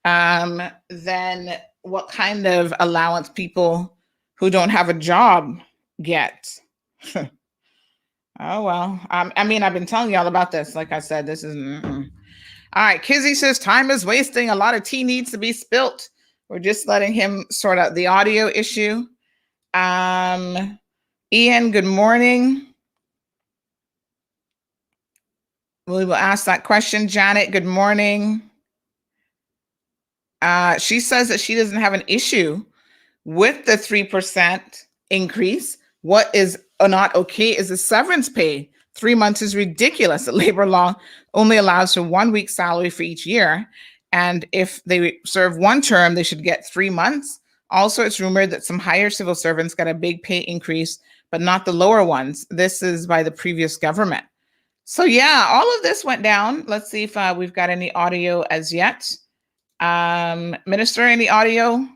then what kind of allowance people who don't have a job get? Oh, well, I mean, I've been telling y'all about this. Like I said, this is, all right. Kizzy says time is wasting. A lot of tea needs to be spilt. We're just letting him sort out the audio issue. Ian, good morning. We will ask that question. Janet, good morning. She says that she doesn't have an issue with the 3% increase. What is not okay is the severance pay. 3 months is ridiculous. The labor law only allows for 1 week's salary for each year. And if they serve one term, they should get 3 months. Also, it's rumored that some higher civil servants got a big pay increase, but not the lower ones. This is by the previous government. So yeah, all of this went down. Let's see if we've got any audio as yet. Minister, any audio?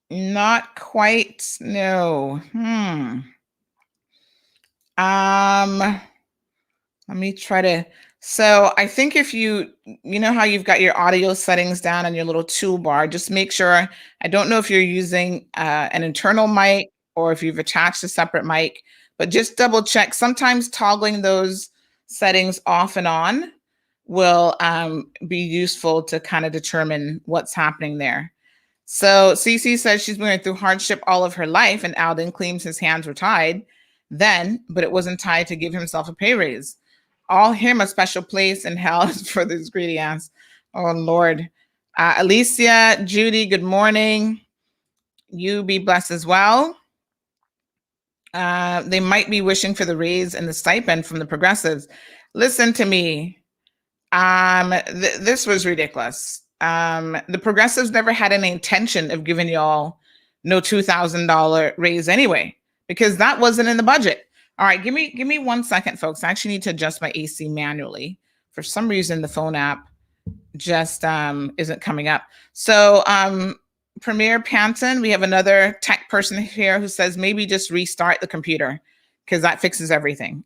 Not quite. No. Let me try to. So I think if you know how you've got your audio settings down on your little toolbar, just make sure. I don't know if you're using an internal mic or if you've attached a separate mic, but just double check. Sometimes toggling those settings off and on will be useful to kind of determine what's happening there. So Cece says she's been going through hardship all of her life, and Alden claims his hands were tied then, but it wasn't tied to give himself a pay raise. All him a special place in hell for this greedy ass. Oh, Lord. Alicia, Judy, good morning. You be blessed as well. They might be wishing for the raise and the stipend from the progressives. Listen to me. This was ridiculous. The progressives never had any intention of giving y'all no $2,000 raise anyway, because that wasn't in the budget. All right, give me 1 second, folks. I actually need to adjust my AC manually. For some reason, the phone app just isn't coming up. So Premier Panton, we have another tech person here who says maybe just restart the computer because that fixes everything.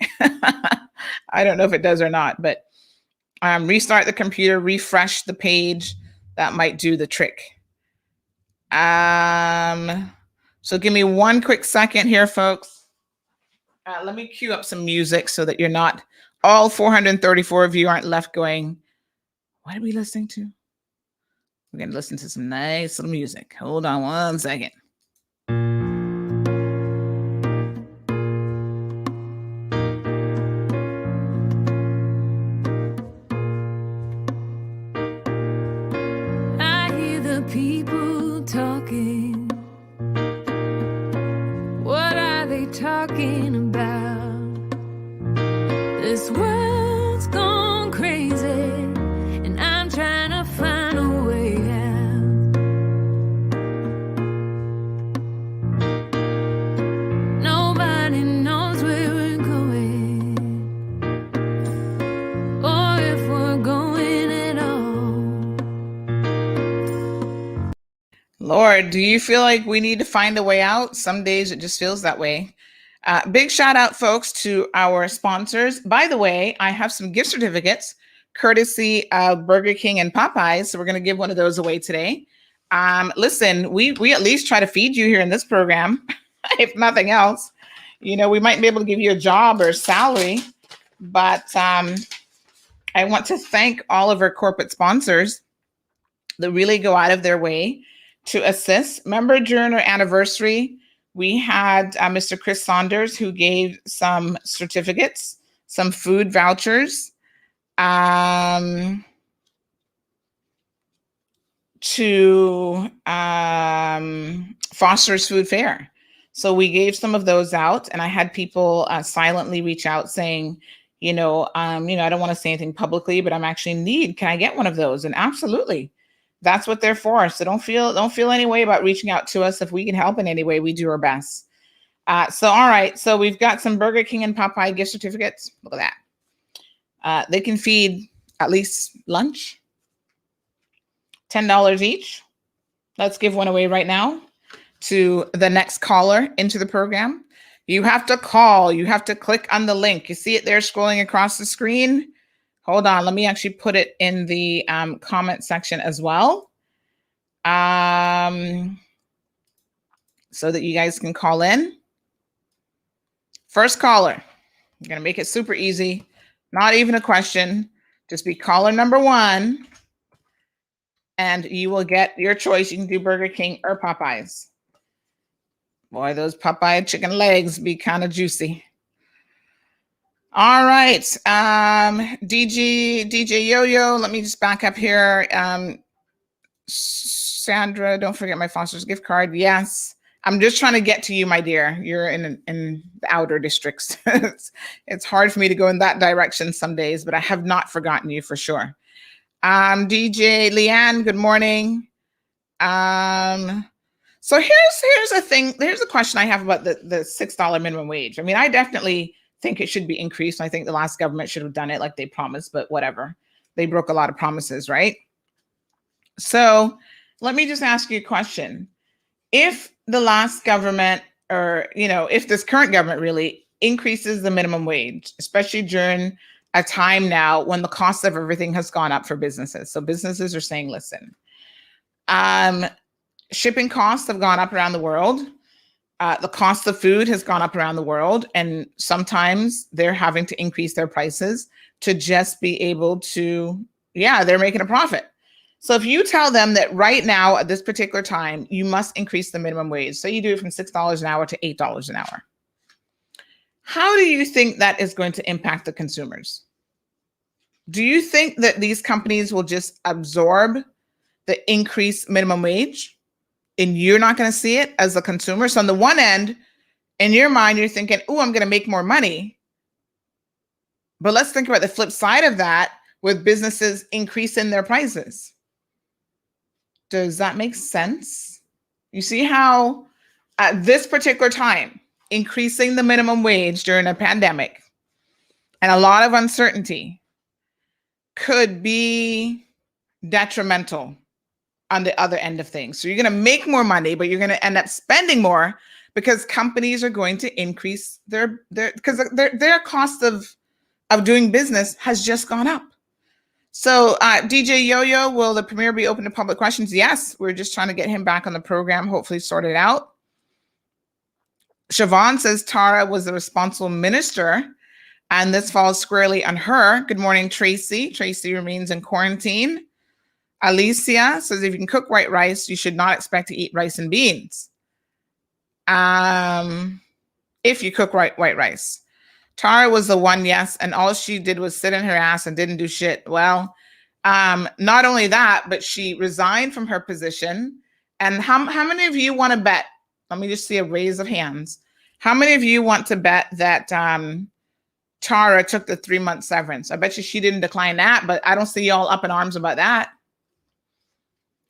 I don't know if it does or not, but restart the computer, refresh the page. That might do the trick. So give me 1 quick second here, folks. Let me cue up some music so that you're not, all 434 of you aren't left going, what are we listening to? We're going to listen to some nice little music. Hold on 1 second. I hear the people talking. What are they talking about? This world's gone crazy, and I'm trying to find a way out. Nobody knows where we're going, or if we're going at all. Lord, do you feel like we need to find a way out? Some days it just feels that way. Big shout out, folks, to our sponsors. By the way, I have some gift certificates courtesy of Burger King and Popeyes. So we're going to give one of those away today. Listen, we at least try to feed you here in this program, if nothing else. You know, we might be able to give you a job or a salary, but I want to thank all of our corporate sponsors that really go out of their way to assist. Remember, during our anniversary, we had Mr. Chris Saunders, who gave some certificates, some food vouchers to Foster's Food Fair. So we gave some of those out, and I had people silently reach out saying, I don't want to say anything publicly, but I'm actually in need. Can I get one of those? And absolutely. That's what they're for. So don't feel any way about reaching out to us. If we can help in any way, we do our best. So all right. So we've got some Burger King and Popeye gift certificates. Look at that. They can feed at least lunch. $10 each. Let's give one away right now to the next caller into the program. You have to call. You have to click on the link. You see it there scrolling across the screen. Hold on, let me actually put it in the comment section as well, so that you guys can call in. First caller, I'm gonna make it super easy. Not even a question, just be caller number 1, and you will get your choice. You can do Burger King or Popeyes. Boy, those Popeye chicken legs be kind of juicy. All right, DJ Yo-Yo, let me just back up here. Sandra, don't forget my Foster's gift card. Yes. I'm just trying to get to you, my dear. You're in the outer districts. It's hard for me to go in that direction some days, but I have not forgotten you for sure. DJ Leanne, good morning. So here's a thing. Here's a question I have about the $6 minimum wage. I mean, I definitely think it should be increased. I think the last government should have done it like they promised, but whatever. They broke a lot of promises, right? So let me just ask you a question. If the last government, or, if this current government really increases the minimum wage, especially during a time now when the cost of everything has gone up for businesses. So businesses are saying, listen, shipping costs have gone up around the world. The cost of food has gone up around the world. And sometimes they're having to increase their prices to just be able to, they're making a profit. So if you tell them that right now at this particular time, you must increase the minimum wage, so you do it from $6 an hour to $8 an hour. How do you think that is going to impact the consumers? Do you think that these companies will just absorb the increased minimum wage and you're not going to see it as a consumer? So on the one end, in your mind, you're thinking, oh, I'm going to make more money. But let's think about the flip side of that with businesses increasing their prices. Does that make sense? You see how at this particular time, increasing the minimum wage during a pandemic and a lot of uncertainty could be detrimental on the other end of things. So you're going to make more money, but you're going to end up spending more because companies are going to increase their cost of doing business has just gone up. So DJ Yo-Yo, will the premier be open to public questions? Yes, we're just trying to get him back on the program, hopefully sort it out. Siobhan says Tara was the responsible minister, and this falls squarely on her. Good morning, Tracy. Tracy remains in quarantine. Alicia says if you can cook white rice, you should not expect to eat rice and beans. If you cook white rice. Tara was the one, yes, and all she did was sit in her ass and didn't do shit. Well, not only that, but she resigned from her position. And how many of you want to bet? Let me just see a raise of hands. How many of you want to bet that Tara took the 3-month severance? I bet you she didn't decline that, but I don't see y'all up in arms about that.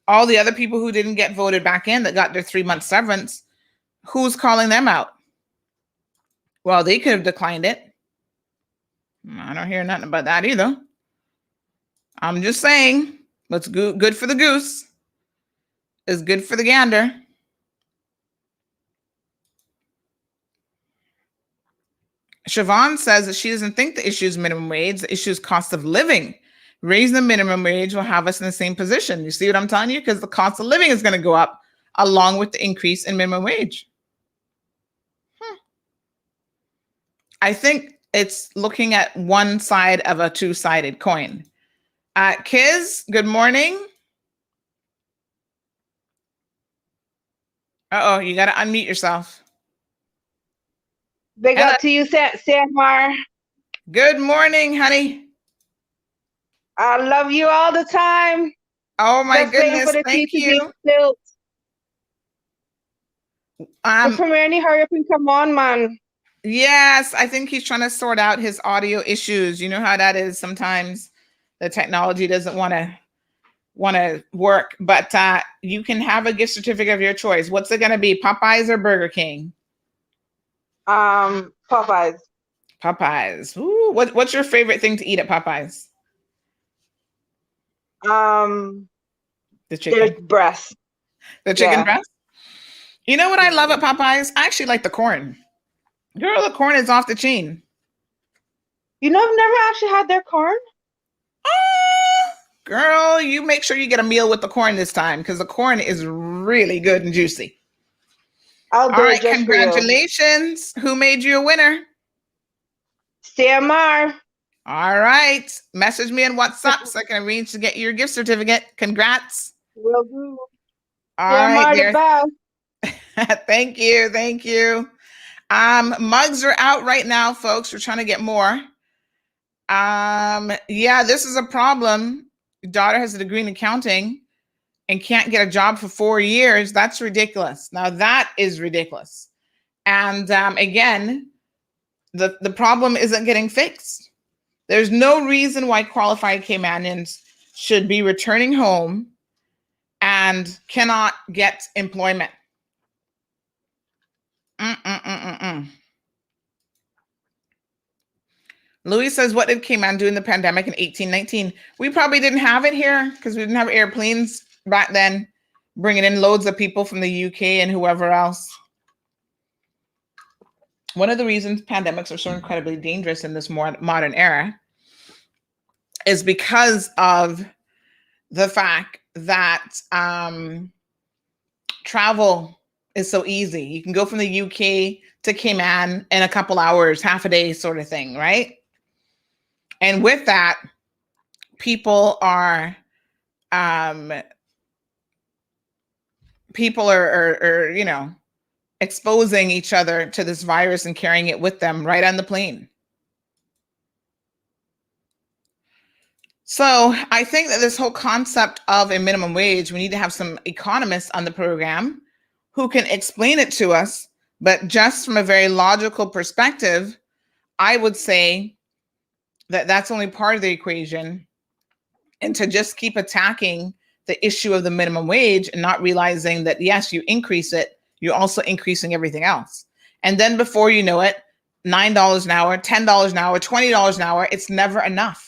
All the other people who didn't get voted back in that got their 3-month severance, who's calling them out? Well, they could have declined it. I don't hear nothing about that either. I'm just saying, what's good for the goose is good for the gander. Siobhan says that she doesn't think the issue is minimum wage. The issue is cost of living. Raising the minimum wage will have us in the same position. You see what I'm telling you? Because the cost of living is going to go up along with the increase in minimum wage. I think it's looking at one side of a two-sided coin. Kiz, good morning. Uh-oh, you got to unmute yourself. Big up to you, Samar. Good morning, honey. I love you all the time. Oh, my goodness. Thank you. The premier, hurry up and come on, man. Yes, I think he's trying to sort out his audio issues. You know how that is. Sometimes the technology doesn't want to work, but you can have a gift certificate of your choice. What's it going to be? Popeyes or Burger King? Popeyes. Popeyes. Ooh, what's your favorite thing to eat at Popeyes? The chicken breast. The chicken breast? You know what I love at Popeyes? I actually like the corn. Girl, the corn is off the chain. You know, I've never actually had their corn. Girl, you make sure you get a meal with the corn this time because the corn is really good and juicy. All right, congratulations. Who made you a winner? CMR. All right. Message me on WhatsApp so I can arrange to get your gift certificate. Congrats. Will do. All right, dear. Thank you. Thank you. Mugs are out right now, folks. We're trying to get more. Yeah, this is a problem. Your daughter has a degree in accounting, and can't get a job for 4 years, that's ridiculous. Now that is ridiculous. And again, the problem isn't getting fixed. There's no reason why qualified Caymanians should be returning home and cannot get employment. Louis says, what did Cayman do in the pandemic in 1819? We probably didn't have it here because we didn't have airplanes back then, bringing in loads of people from the UK and whoever else. One of the reasons pandemics are so incredibly dangerous in this more modern era is because of the fact that travel is so easy. You can go from the UK to Cayman in a couple hours, half a day sort of thing, right? And with that, people are you know, exposing each other to this virus and carrying it with them right on the plane. So I think that this whole concept of a minimum wage, we need to have some economists on the program who can explain it to us. But just from a very logical perspective, I would say that that's only part of the equation. And to just keep attacking the issue of the minimum wage and not realizing that, yes, you increase it, you're also increasing everything else. And then before you know it, $9 an hour, $10 an hour, $20 an hour, it's never enough.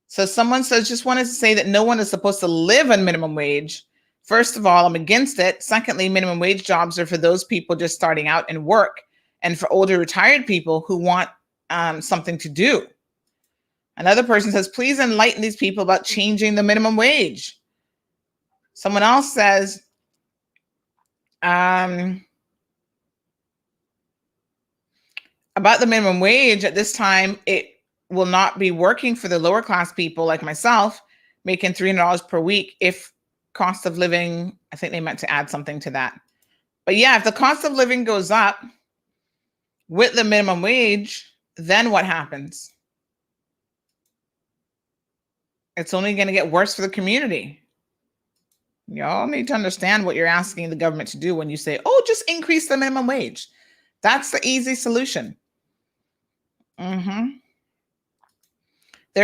So someone says, just wanted to say that no one is supposed to live on minimum wage. First of all, I'm against it. Secondly, minimum wage jobs are for those people just starting out in work and for older retired people who want something to do. Another person says, please enlighten these people about changing the minimum wage. Someone else says, about the minimum wage at this time, it will not be working for the lower class people like myself, making $300 per week if cost of living, I think they meant to add something to that. But yeah, if the cost of living goes up with the minimum wage, then what happens? It's only going to get worse for the community. Y'all need to understand what you're asking the government to do when you say, oh, just increase the minimum wage. That's the easy solution. There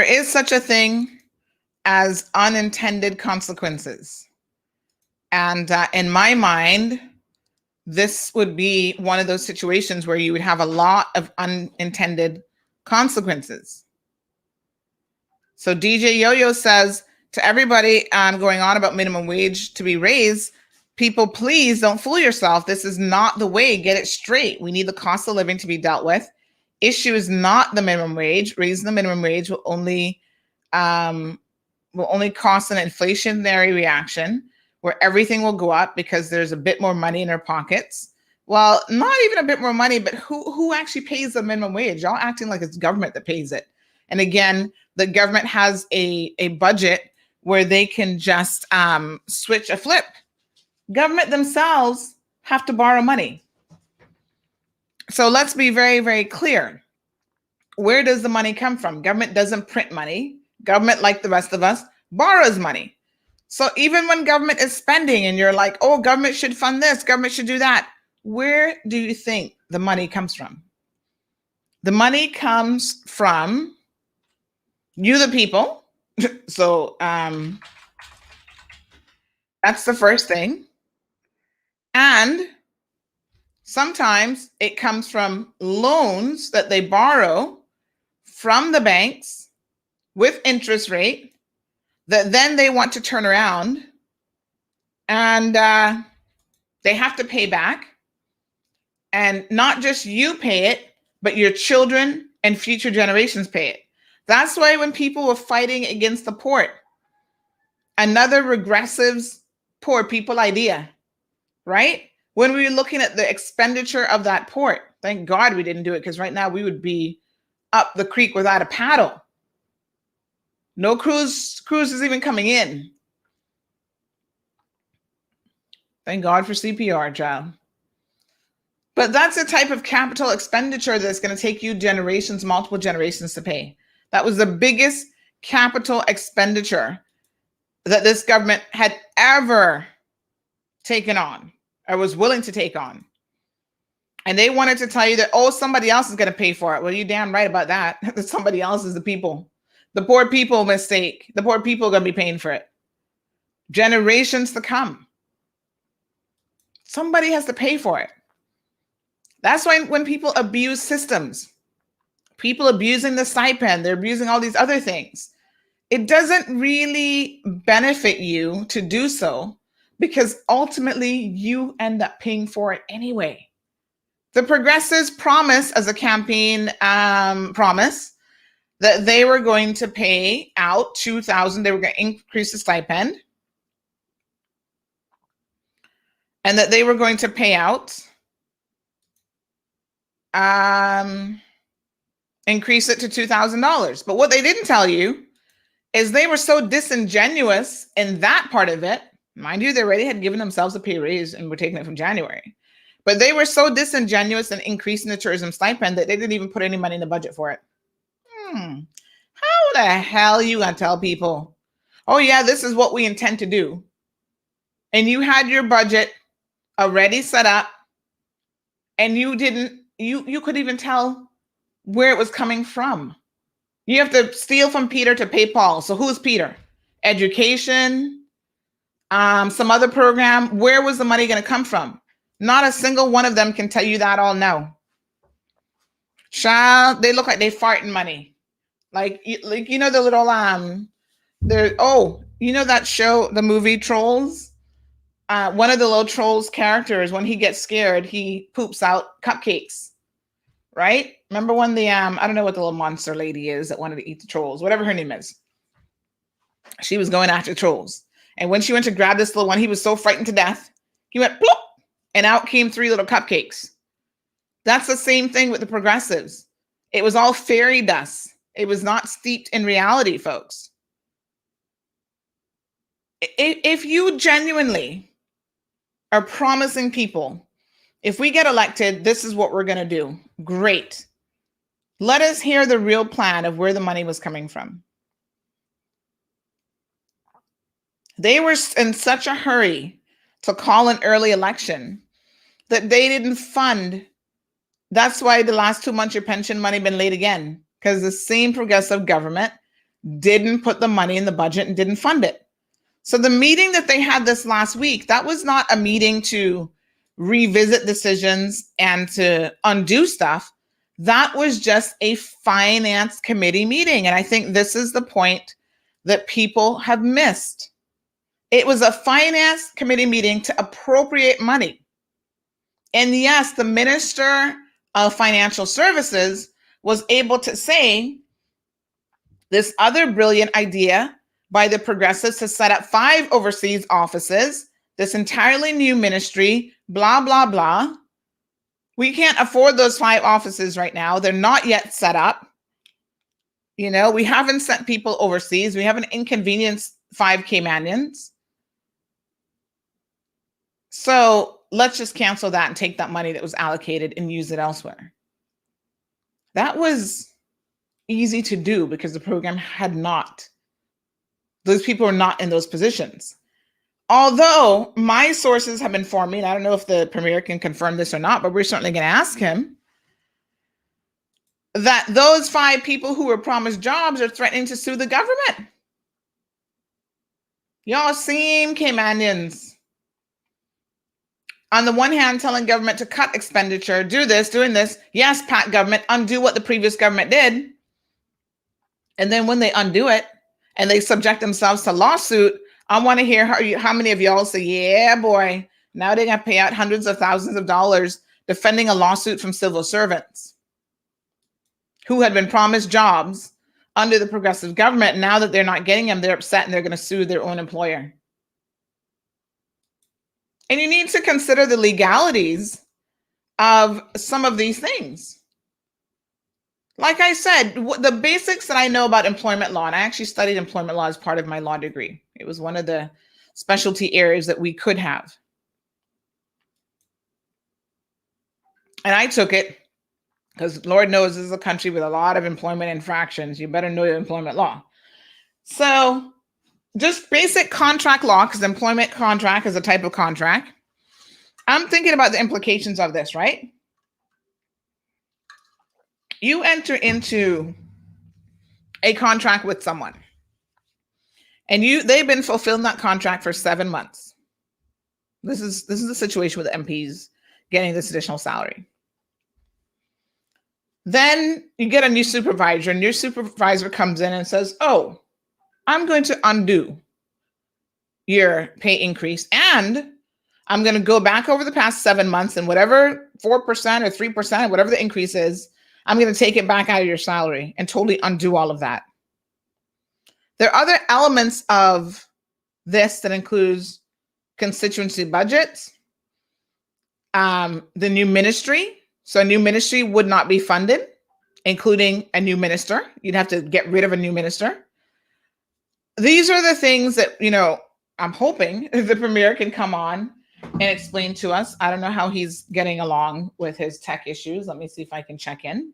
is such a thing as unintended consequences. And in my mind, this would be one of those situations where you would have a lot of unintended consequences. So DJ Yo-Yo says, to everybody going on about minimum wage to be raised, people, please don't fool yourself. This is not the way. Get it straight. We need the cost of living to be dealt with. Issue is not the minimum wage. Raising the minimum wage will only cause an inflationary reaction where everything will go up because there's a bit more money in our pockets. Well, not even a bit more money, but who actually pays the minimum wage? Y'all acting like it's government that pays it. And again, the government has a budget where they can just switch a flip. Government themselves have to borrow money. So let's be very, very clear. Where does the money come from? Government doesn't print money. Government, like the rest of us, borrows money. So even when government is spending and you're like, oh, government should fund this, government should do that, where do you think the money comes from? The money comes from you, the people. So that's the first thing. And sometimes it comes from loans that they borrow from the banks with interest rate that then they want to turn around and they have to pay back. And not just you pay it, but your children and future generations pay it. That's why when people were fighting against the port, another regressive poor people idea, right? When we were looking at the expenditure of that port, thank God we didn't do it, because right now we would be up the creek without a paddle. No cruises even coming in. Thank God for CPR, child. But that's the type of capital expenditure that's going to take you generations, multiple generations to pay. That was the biggest capital expenditure that this government had ever taken on or was willing to take on. And they wanted to tell you that, oh, somebody else is going to pay for it. Well, you're damn right about that. Somebody else is the people. The poor people mistake. The poor people are going to be paying for it. Generations to come. Somebody has to pay for it. That's why when people abuse systems, people abusing the stipend, they're abusing all these other things. It doesn't really benefit you to do so because ultimately you end up paying for it anyway. The progressives promised as a campaign promise that they were going to pay out $2,000. They were going to increase the stipend. And that they were going to pay out, increase it to $2,000. But what they didn't tell you is they were so disingenuous in that part of it. Mind you, they already had given themselves a pay raise and were taking it from January. But they were so disingenuous in increasing the tourism stipend that they didn't even put any money in the budget for it. How the hell are you going to tell people, oh yeah, this is what we intend to do? And you had your budget already set up and you couldn't even tell where it was coming from. You have to steal from Peter to pay Paul. So who's Peter? Education, some other program. Where was the money going to come from? Not a single one of them can tell you that all now. Child, they look like they farting money. Like you know the little you know that show, the movie Trolls? One of the little Trolls characters, when he gets scared, he poops out cupcakes. Right? Remember when the I don't know what the little monster lady is that wanted to eat the trolls, whatever her name is. She was going after trolls. And when she went to grab this little one, he was so frightened to death. He went plop, and out came 3 little cupcakes. That's the same thing with the progressives. It was all fairy dust. It was not steeped in reality, folks. If you genuinely are promising people, if we get elected, this is what we're going to do. Great. Let us hear the real plan of where the money was coming from. They were in such a hurry to call an early election that they didn't fund. That's why the last 2 months your pension money been late again, because the same progressive government didn't put the money in the budget and didn't fund it. So the meeting that they had this last week, that was not a meeting to revisit decisions and to undo stuff. That was just a finance committee meeting. And I think this is the point that people have missed. It was a finance committee meeting to appropriate money. And yes, the Minister of Financial Services was able to say this other brilliant idea by the progressives to set up 5 overseas offices, this entirely new ministry, blah, blah, blah. We can't afford those 5 offices right now. They're not yet set up. You know, we haven't sent people overseas. We haven't inconvenienced 5 Caymanians. So let's just cancel that and take that money that was allocated and use it elsewhere. That was easy to do because the program had not. Those people are not in those positions. Although my sources have informed me, and I don't know if the premier can confirm this or not, but we're certainly going to ask him, that those 5 people who were promised jobs are threatening to sue the government. Y'all seem Caymanians. On the one hand, telling government to cut expenditure, do this, doing this. Yes, pat government, undo what the previous government did. And then when they undo it and they subject themselves to lawsuit, I want to hear how many of y'all say, yeah, boy, now they're going to pay out hundreds of thousands of dollars defending a lawsuit from civil servants who had been promised jobs under the progressive government. Now that they're not getting them, they're upset and they're going to sue their own employer. And you need to consider the legalities of some of these things. Like I said, the basics that I know about employment law, and I actually studied employment law as part of my law degree. It was one of the specialty areas that we could have. And I took it because Lord knows this is a country with a lot of employment infractions. You better know your employment law. So just basic contract law, because employment contract is a type of contract. I'm thinking about the implications of this, right? You enter into a contract with someone, and they've been fulfilling that contract for 7 months. This is the situation with MPs getting this additional salary. Then you get a new supervisor, and your supervisor comes in and says, "Oh, I'm going to undo your pay increase, and I'm going to go back over the past 7 months, and whatever 4% or 3%, whatever the increase is, I'm going to take it back out of your salary and totally undo all of that." There are other elements of this that includes constituency budgets, the new ministry. So a new ministry would not be funded, including a new minister. You'd have to get rid of a new minister. These are the things that, I'm hoping the premier can come on and explain to us. I don't know how he's getting along with his tech issues. Let me see if I can check in.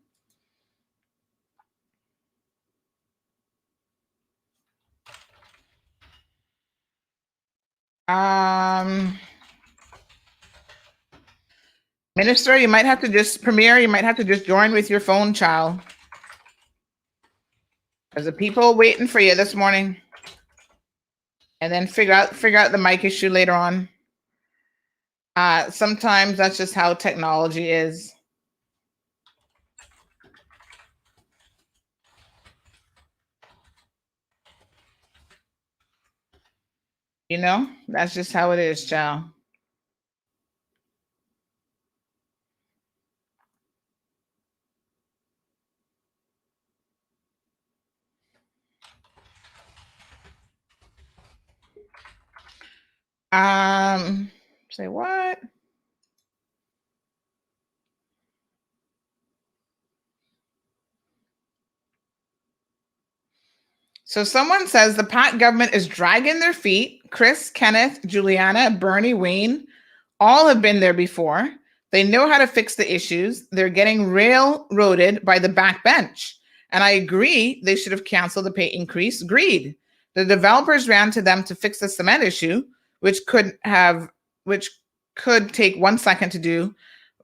Minister, you might have to just join with your phone, child. There's the people waiting for you this morning. And then figure out the mic issue later on. Sometimes that's just how technology is. That's just how it is, child. Say what? So someone says the Pat government is dragging their feet. Chris, Kenneth, Juliana, Bernie, Wayne, all have been there before. They know how to fix the issues. They're getting railroaded by the backbench. And I agree they should have canceled the pay increase. Agreed. The developers ran to them to fix the cement issue, which could take 1 second to do,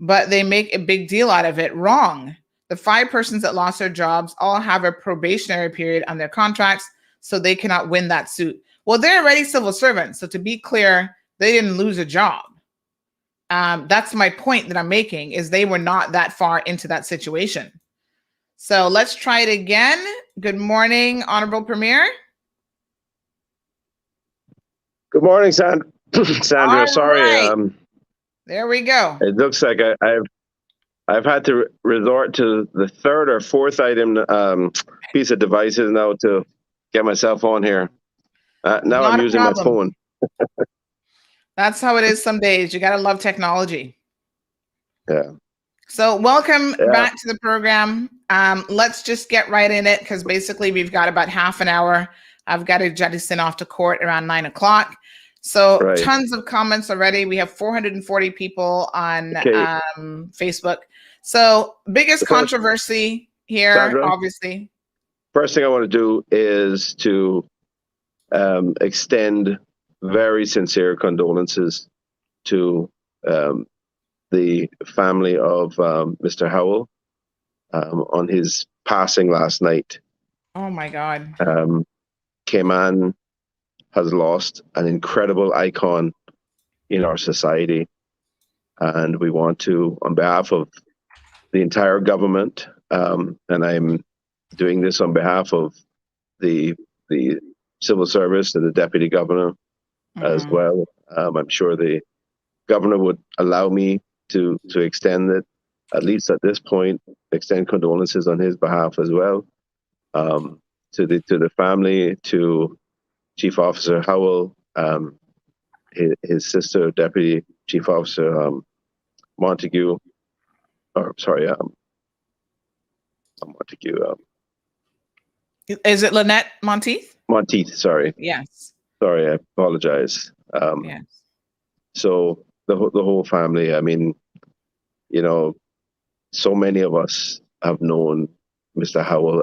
but they make a big deal out of it. Wrong. The 5 persons that lost their jobs all have a probationary period on their contracts, so they cannot win that suit. Well, they're already civil servants. So to be clear, they didn't lose a job. That's my point that I'm making, is they were not that far into that situation. So let's try it again. Good morning, Honorable Premier. Good morning, Sandra. All Sorry. Right. There we go. It looks like I've had to resort to the third or fourth item piece of devices now to get myself on here. Now I'm using my phone. That's how it is some days. You got to love technology. Yeah. So welcome back to the program. Let's just get right in it, because basically we've got about half an hour. I've got to jettison off to court around 9 o'clock. So Tons of comments already. We have 440 people on Facebook. So biggest controversy here, Sandra, obviously. First thing I want to do is to extend very sincere condolences to the family of Mr. Howell on his passing last night. Oh my God. Cayman has lost an incredible icon in our society. And we want to, on behalf of the entire government, and I'm doing this on behalf of the civil service and the deputy governor as well. I'm sure the governor would allow me to extend it, at least at this point, extend condolences on his behalf as well, to the family, to Chief Officer Howell, his sister, Deputy Chief Officer Montague, Montague. Is it Lynette Monteith? Monteith, sorry. Yes. Sorry, I apologize. Yes. So the whole family, I mean, so many of us have known Mr. Howell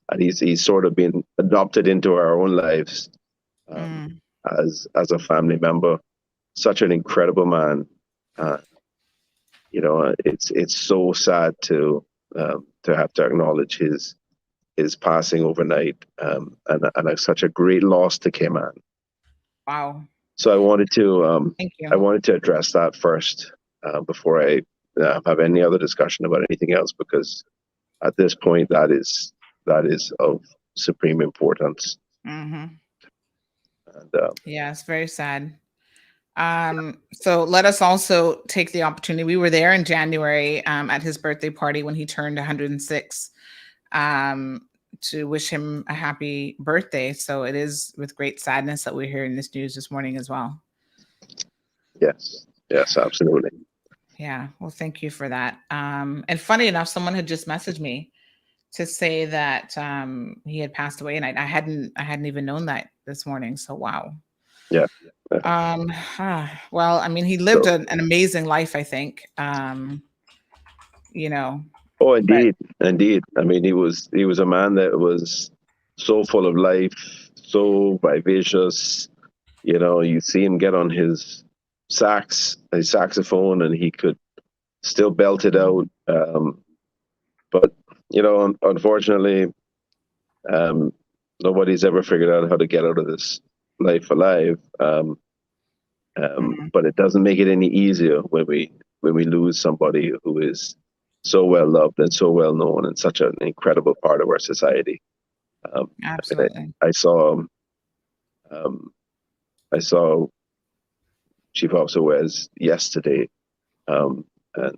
and he's sort of been adopted into our own lives as a family member. Such an incredible man. It's so sad to have to acknowledge his passing overnight, and such a great loss to Cayman. Wow. So I wanted to Thank you. I wanted to address that first before I have any other discussion about anything else, because at this point that is of supreme importance. Mm-hmm. And, Yeah, it's very sad. So let us also take the opportunity. We were there in January at his birthday party when he turned 106 to wish him a happy birthday. So it is with great sadness that we're hearing this news this morning as well. Yes, absolutely. Yeah, well, thank you for that. And funny enough, someone had just messaged me to say that he had passed away, and I hadn't even known that this morning. So wow. Yeah. Well, I mean, he lived an amazing life, I think. Oh, indeed. I mean, he was a man that was so full of life, so vivacious. You see him get on his saxophone, and he could still belt it out. But unfortunately, nobody's ever figured out how to get out of this life alive. But it doesn't make it any easier when we lose somebody who is so well loved and so well known and such an incredible part of our society. Absolutely. I saw Chief Officer Wes yesterday, and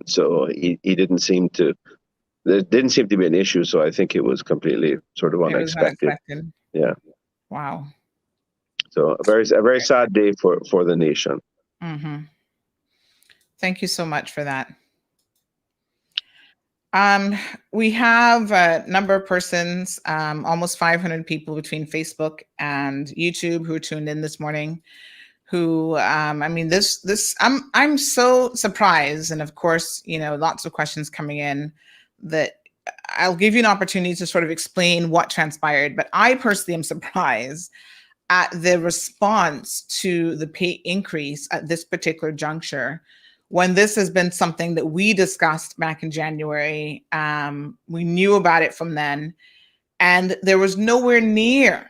so he didn't seem to. There didn't seem to be an issue, so I think it was completely sort of unexpected. Yeah. Wow. So a very sad day for the nation. Mm-hmm. Thank you so much for that. We have a number of persons, almost 500 people between Facebook and YouTube who are tuned in this morning. Who, I mean, I'm so surprised, and of course, lots of questions coming in that I'll give you an opportunity to sort of explain what transpired. But I personally am surprised at the response to the pay increase at this particular juncture, when this has been something that we discussed back in January. We knew about it from then, and there was nowhere near,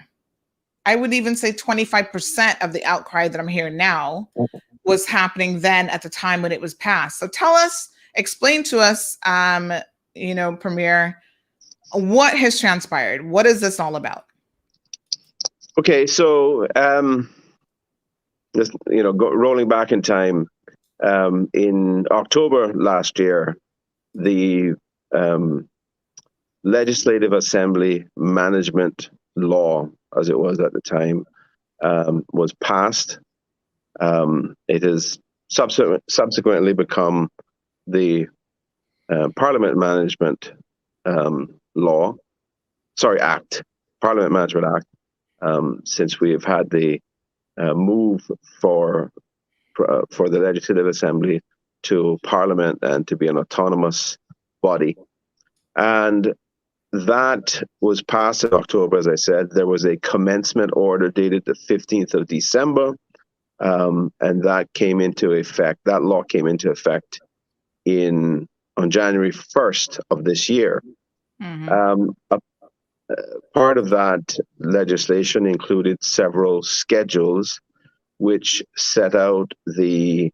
I would even say 25% of the outcry that I'm hearing now was happening then at the time when it was passed. So explain to us, Premier, what has transpired? What is this all about? Okay, so rolling back in time, in October last year, the Legislative Assembly Management Law, as it was at the time, was passed. It has subsequently become the Parliament Management Parliament Management Act, since we have had the move for the Legislative Assembly to Parliament and to be an autonomous body. And that was passed in October, as I said. There was a commencement order dated the 15th of December, and that came into effect. That law came into effect on January 1st of this year. Mm-hmm. Part of that legislation included several schedules which set out the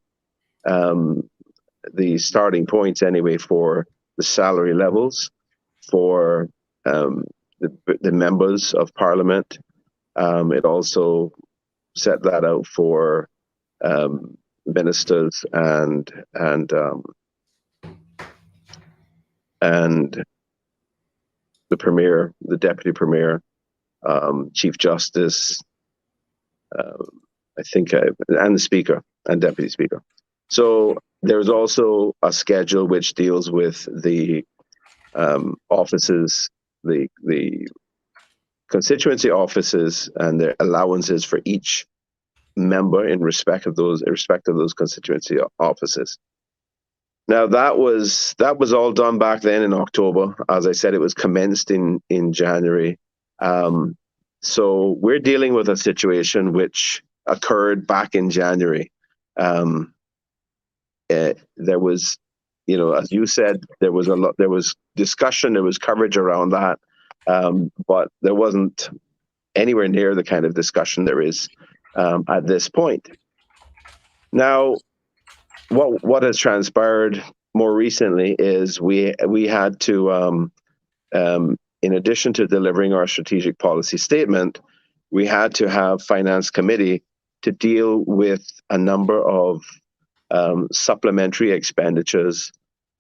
starting points anyway for the salary levels for the members of Parliament. It also set that out for ministers and the Premier, the Deputy Premier, Chief Justice, and the Speaker and Deputy Speaker. So there's also a schedule which deals with the offices, the constituency offices, and their allowances for each member in respect of those constituency offices. Now that was all done back then in October. As I said, it was commenced in January. So we're dealing with a situation which occurred back in January. There was, as you said, there was discussion, there was coverage around that, but there wasn't anywhere near the kind of discussion there is at this point. Now, what has transpired more recently is we had to, in addition to delivering our strategic policy statement, we had to have Finance Committee to deal with a number of supplementary expenditures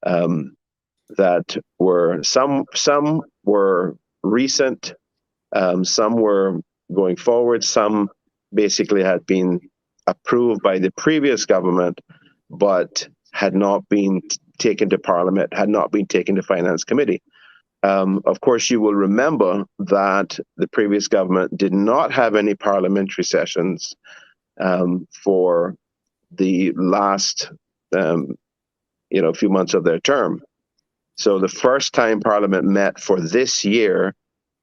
that were some were recent, some were going forward, some basically had been approved by the previous government, but had not been taken to Parliament, had not been taken to Finance Committee. Of course, you will remember that the previous government did not have any parliamentary sessions for the last few months of their term. So the first time Parliament met for this year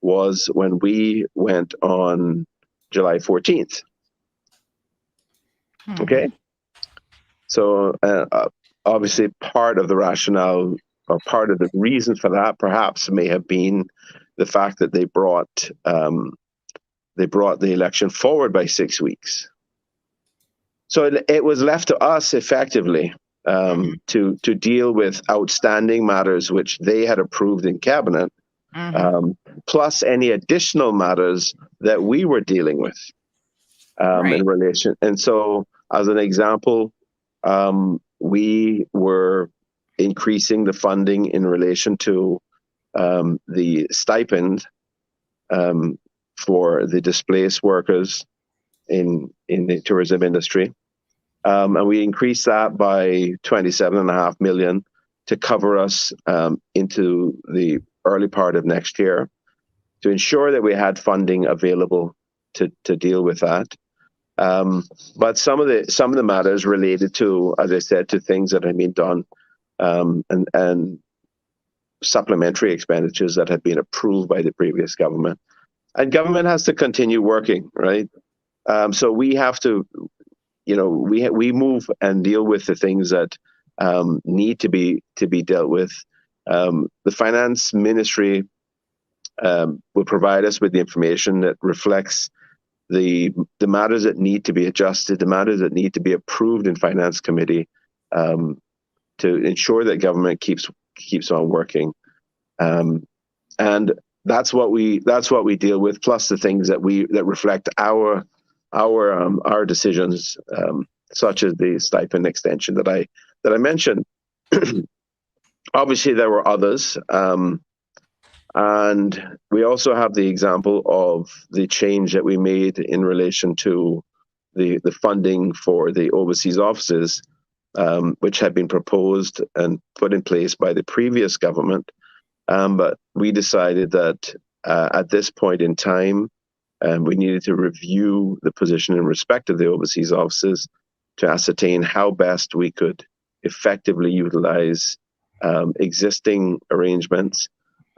was when we went on July 14th. Okay. So obviously part of the rationale or part of the reason for that perhaps may have been the fact that they brought the election forward by 6 weeks. So it was left to us effectively to deal with outstanding matters which they had approved in cabinet, plus any additional matters that we were dealing with in relation. And so, as an example, we were increasing the funding in relation to the stipend for the displaced workers in the tourism industry. And we increased that by $27.5 million to cover us into the early part of next year to ensure that we had funding available to deal with that. But some of the matters related to, as I said, to things that had been done and supplementary expenditures that had been approved by the previous government. And government has to continue working, right? So we have to, we move and deal with the things that need to be dealt with. The finance ministry will provide us with the information that reflects the matters that need to be adjusted, the matters that need to be approved in Finance Committee to ensure that government keeps on working. And that's what we deal with, plus the things that reflect our decisions, such as the stipend extension that I mentioned. Obviously, there were others, and we also have the example of the change that we made in relation to the funding for the overseas offices, which had been proposed and put in place by the previous government. But we decided that at this point in time, we needed to review the position in respect of the overseas offices to ascertain how best we could effectively utilize existing arrangements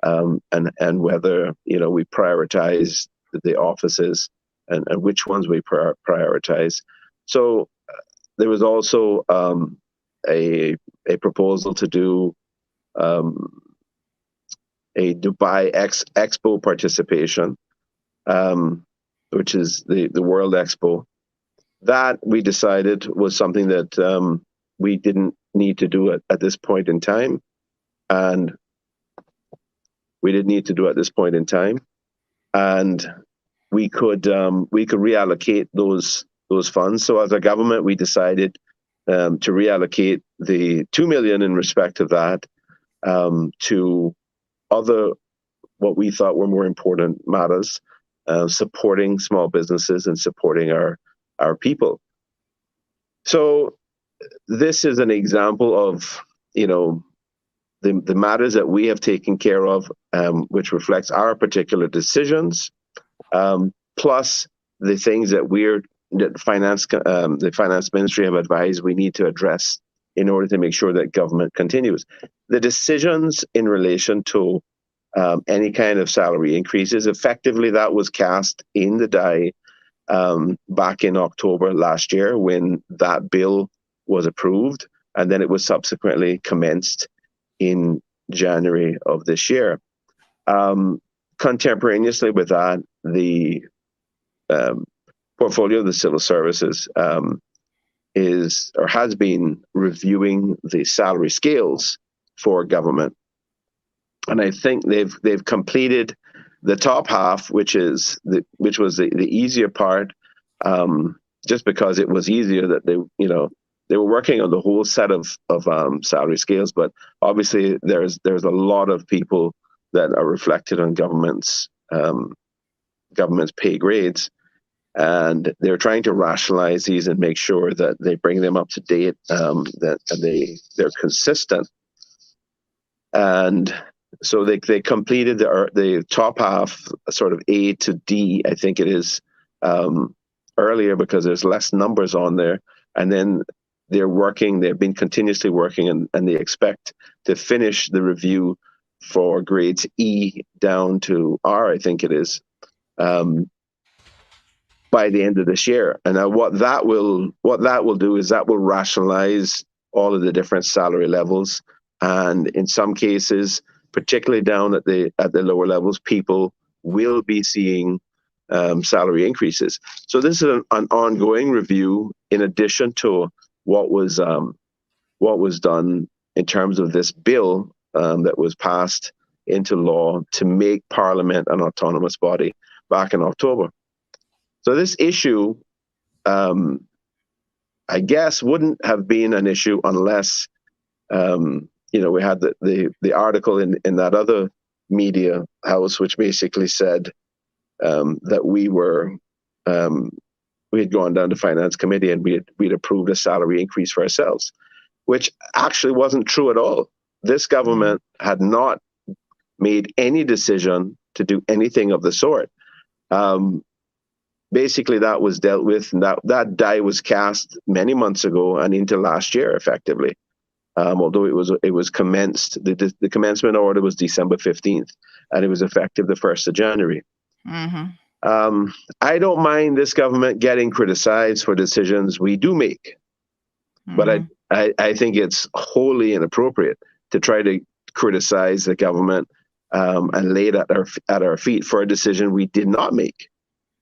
and whether we prioritize the offices and which ones we prioritize. So there was also a proposal to do a Dubai Expo participation, which is the World Expo. That we decided was something that we didn't need to do at this point in time, and we didn't need to do at this point in time, and we could reallocate those funds. So as a government, we decided to reallocate the $2 million in respect of that to other what we thought were more important matters, supporting small businesses and supporting our people. So this is an example of the matters that we have taken care of, which reflects our particular decisions, plus the things that the finance ministry have advised we need to address in order to make sure that government continues. The decisions in relation to any kind of salary increases. Effectively, that was cast in the die back in October last year when that bill was approved, and then it was subsequently commenced in January of this year. Contemporaneously with that, the portfolio of the civil services is or has been reviewing the salary scales for government, and I think they've completed the top half, which was the easier part, just because it was easier that they were working on the whole set of salary scales. But obviously, there's a lot of people that are reflected on government's pay grades, and they're trying to rationalize these and make sure that they bring them up to date, that they're consistent. And so they completed the top half, sort of A to D, I think it is, earlier because there's less numbers on there. And then they've been continuously working, and they expect to finish the review for grades E down to R, I think it is, by the end of this year. And now what that will do is that will rationalize all of the different salary levels. And in some cases, particularly down at the lower levels, people will be seeing salary increases. So this is an ongoing review in addition to what was done in terms of this bill that was passed into law to make Parliament an autonomous body back in October. So this issue, I guess, wouldn't have been an issue unless we had the article in that other media house, which basically said that we had gone down to Finance Committee and we'd approved a salary increase for ourselves, which actually wasn't true at all. This government had not made any decision to do anything of the sort. Basically, that was dealt with, and that die was cast many months ago and into last year, effectively. Although it was commenced, the commencement order was December 15th, and it was effective the 1st of January. Mm-hmm. I don't mind this government getting criticized for decisions we do make, but I think it's wholly inappropriate to try to criticize the government and lay it at our feet for a decision we did not make.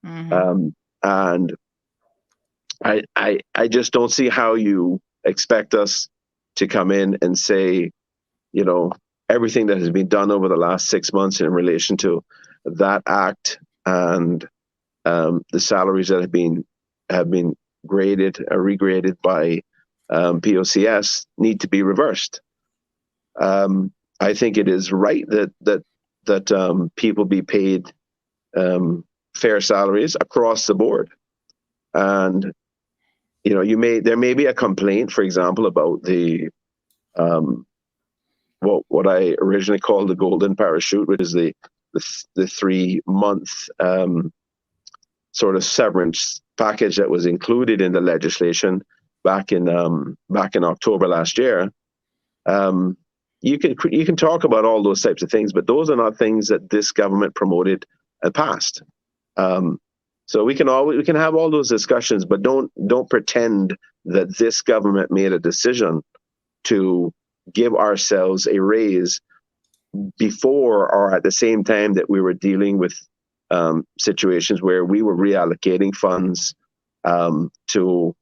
Mm-hmm. And I just don't see how you expect us to come in and say, everything that has been done over the last 6 months in relation to that act and the salaries that have been graded or regraded by POCS need to be reversed. I think it is right that people be paid fair salaries across the board, and there may be a complaint, for example, about the what I originally called the golden parachute, which is the 3-month sort of severance package that was included in the legislation back in October last year. You can talk about all those types of things, but those are not things that this government promoted and passed. So we can have all those discussions, but don't pretend that this government made a decision to give ourselves a raise before or at the same time that we were dealing with situations where we were reallocating funds to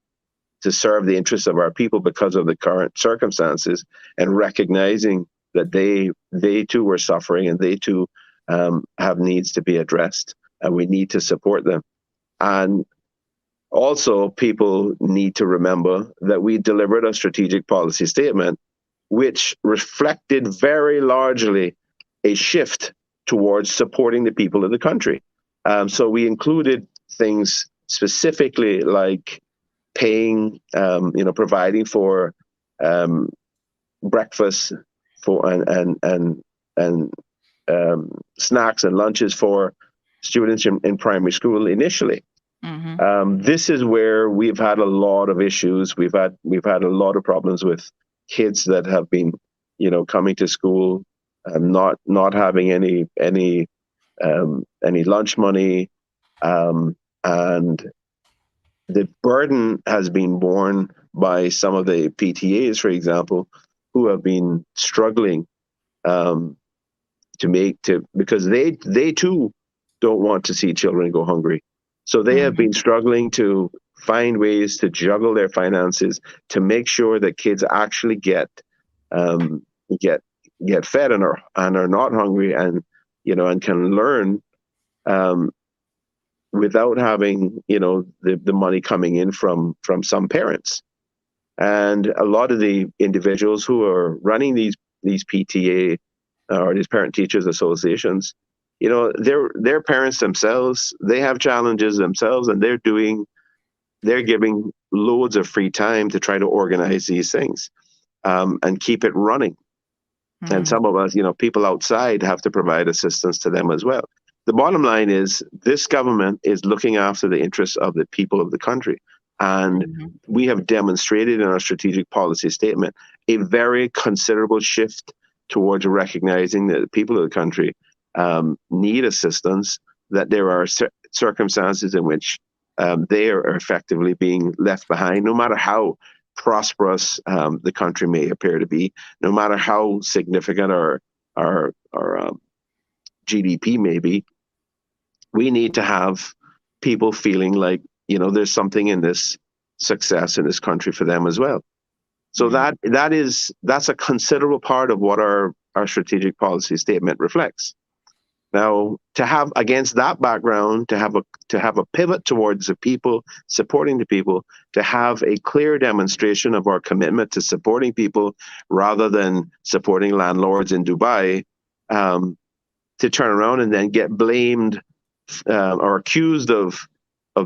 serve the interests of our people because of the current circumstances, and recognizing that they too were suffering and they too have needs to be addressed, and we need to support them. And also, people need to remember that we delivered a strategic policy statement which reflected very largely a shift towards supporting the people of the country. So we included things specifically like paying, providing for breakfast and snacks and lunches for students in primary school initially. Mm-hmm. This is where we've had a lot of issues. We've had a lot of problems with kids that have been, coming to school not having any lunch money, and the burden has been borne by some of the PTAs, for example, who have been struggling because they too don't want to see children go hungry. So they have been struggling to find ways to juggle their finances to make sure that kids actually get fed and are not hungry, and and can learn without having the money coming in from some parents. And a lot of the individuals who are running these PTA or these parent teachers associations, they're parents themselves. They have challenges themselves, and they're giving loads of free time to try to organize these things and keep it running. And some of us, people outside, have to provide assistance to them as well. The bottom line is this government is looking after the interests of the people of the country. And we have demonstrated in our strategic policy statement a very considerable shift towards recognizing that the people of the country need assistance, that there are circumstances in which they are effectively being left behind, no matter how prosperous the country may appear to be, no matter how significant our GDP may be. We need to have people feeling like, there's something in this success in this country for them as well. So that's a considerable part of what our strategic policy statement reflects. Now, to have, against that background, to have a pivot towards the people, supporting the people, to have a clear demonstration of our commitment to supporting people rather than supporting landlords in Dubai, to turn around and then get blamed or accused of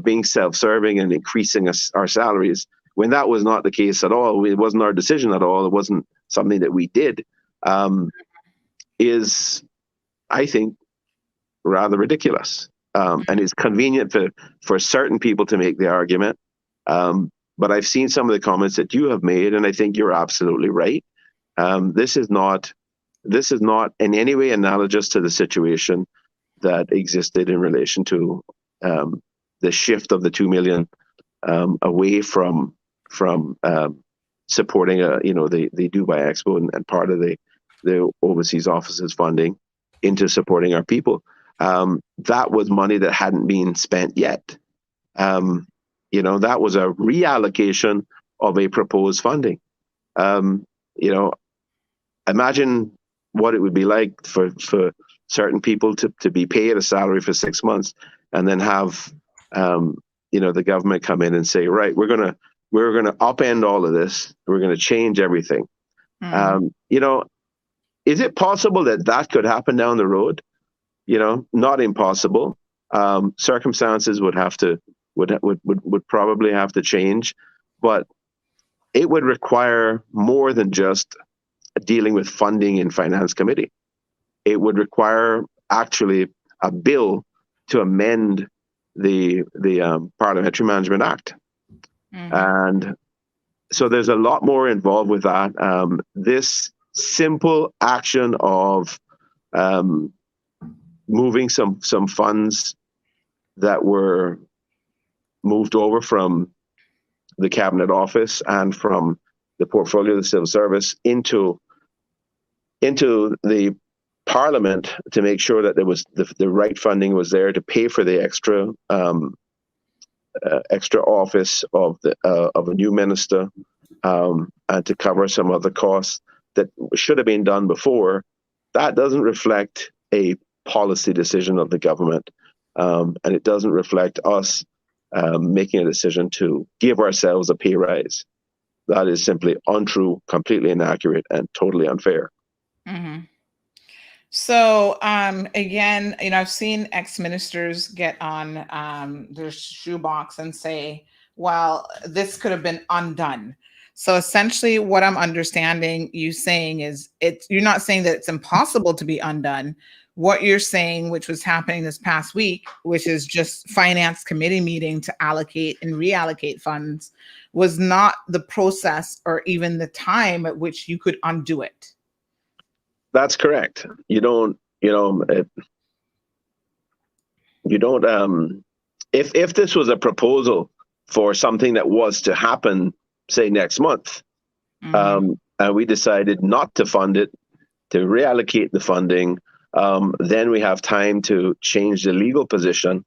being self-serving and increasing our salaries, when that was not the case at all. It wasn't our decision at all. It wasn't something that we did, is, I think, rather ridiculous. And it's convenient for certain people to make the argument. But I've seen some of the comments that you have made, and I think you're absolutely right. This is not in any way analogous to the situation that existed in relation to the shift of the 2 million away from supporting the Dubai Expo and part of the overseas offices funding into supporting our people. That was money that hadn't been spent yet. That was a reallocation of a proposed funding. Imagine what it would be like for certain people to be paid a salary for 6 months and then have the government come in and say, right, we're gonna upend all of this. We're gonna change everything. Is it possible that could happen down the road? Not impossible. Circumstances would probably have to change, but it would require more than just dealing with funding in finance committee. It would require actually a bill to amend the Parliamentary Management Act. And so there's a lot more involved with that. This simple action of moving some funds that were moved over from the Cabinet Office and from the portfolio of the Civil Service into the Parliament to make sure that there was the right funding was there to pay for the extra office of a new minister, and to cover some other costs that should have been done before. That doesn't reflect a policy decision of the government, and it doesn't reflect us making a decision to give ourselves a pay rise. That is simply untrue, completely inaccurate, and totally unfair. So again, I've seen ex-ministers get on their shoebox and say, well, this could have been undone. So essentially what I'm understanding you saying is you're not saying that it's impossible to be undone. What you're saying, which was happening this past week, which is just finance committee meeting to allocate and reallocate funds, was not the process or even the time at which you could undo it. That's correct. You don't, if this was a proposal for something that was to happen, say next month, and we decided not to fund it, to reallocate the funding, then we have time to change the legal position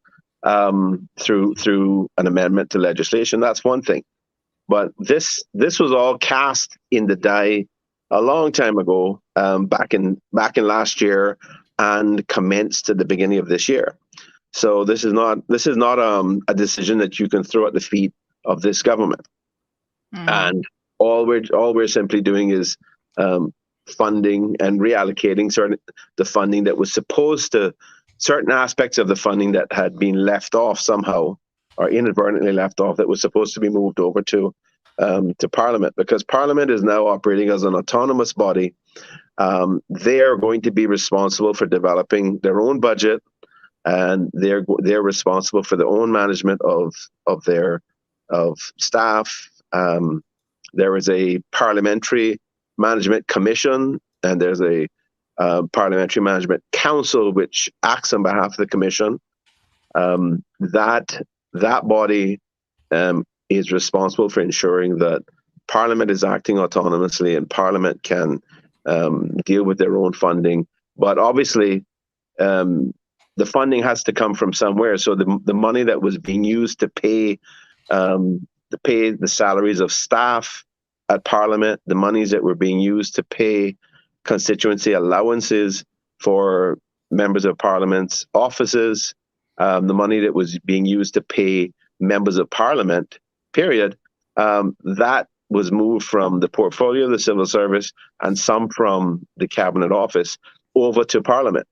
through an amendment to legislation. That's one thing. But this was all cast in the die a long time ago, back in last year, and commenced at the beginning of this year. So this is not a decision that you can throw at the feet of this government. And all we're simply doing is funding and reallocating the funding that was supposed to, certain aspects of the funding that had been left off somehow, or inadvertently left off, that was supposed to be moved over to Parliament, because Parliament is now operating as an autonomous body. They are going to be responsible for developing their own budget, and they're responsible for their own management of their staff. There is a parliamentary management commission, and there's a parliamentary management council which acts on behalf of the commission. That body is responsible for ensuring that Parliament is acting autonomously and Parliament can deal with their own funding. But obviously, the funding has to come from somewhere. So the money that was being used to pay the salaries of staff at Parliament, the monies that were being used to pay constituency allowances for members of Parliament's offices, the money that was being used to pay members of Parliament, period, that was moved from the portfolio of the civil service and some from the Cabinet Office over to Parliament.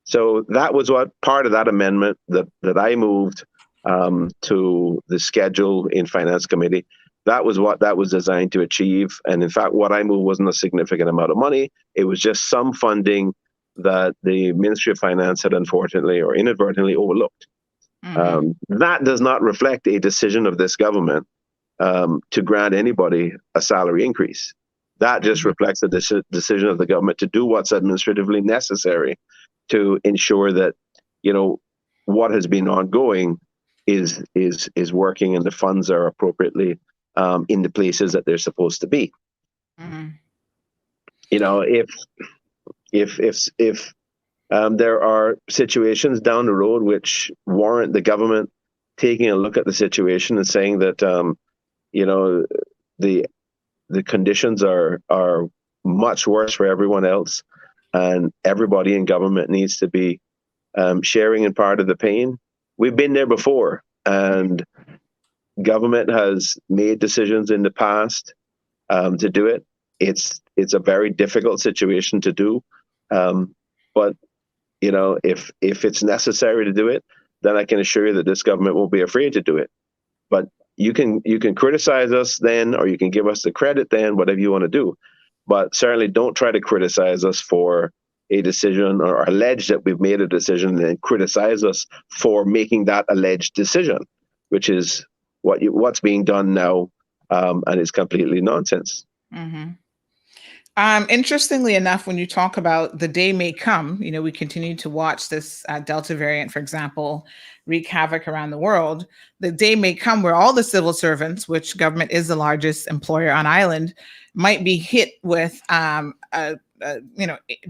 So that was what part of that amendment that I moved to the schedule in Finance Committee. That was what that was designed to achieve. And in fact, what I moved wasn't a significant amount of money. It was just some funding that the Ministry of Finance had unfortunately or inadvertently overlooked. That does not reflect a decision of this government to grant anybody a salary increase. That just reflects the decision of the government to do what's administratively necessary to ensure that, what has been ongoing is working and the funds are appropriately in the places that they're supposed to be. If there are situations down the road which warrant the government taking a look at the situation and saying that the conditions are much worse for everyone else, and everybody in government needs to be sharing in part of the pain. We've been there before, and government has made decisions in the past to do it. It's a very difficult situation to do, but if it's necessary to do it, then I can assure you that this government won't be afraid to do it. But you can criticize us then, or you can give us the credit then, whatever you want to do. But certainly don't try to criticize us for a decision or allege that we've made a decision and then criticize us for making that alleged decision, which is what's being done now, and it's completely nonsense. Interestingly enough, when you talk about the day may come, we continue to watch this Delta variant, for example, wreak havoc around the world. The day may come where all the civil servants, which government is the largest employer on island, might be hit with a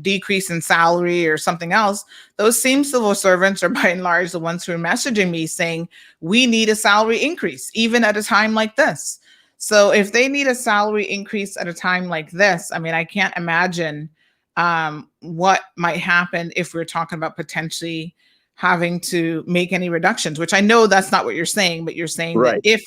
decrease in salary or something else. Those same civil servants are by and large the ones who are messaging me saying, we need a salary increase, even at a time like this. So if they need a salary increase at a time like this, I can't imagine what might happen if we're talking about potentially having to make any reductions, which I know that's not what you're saying, but you're saying right. That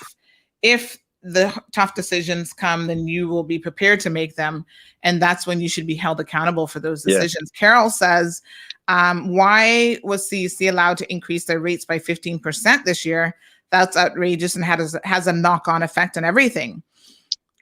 if the tough decisions come, then you will be prepared to make them. And that's when you should be held accountable for those decisions. Yeah. Carol says, why was CEC allowed to increase their rates by 15% this year? That's outrageous and has a knock-on effect on everything.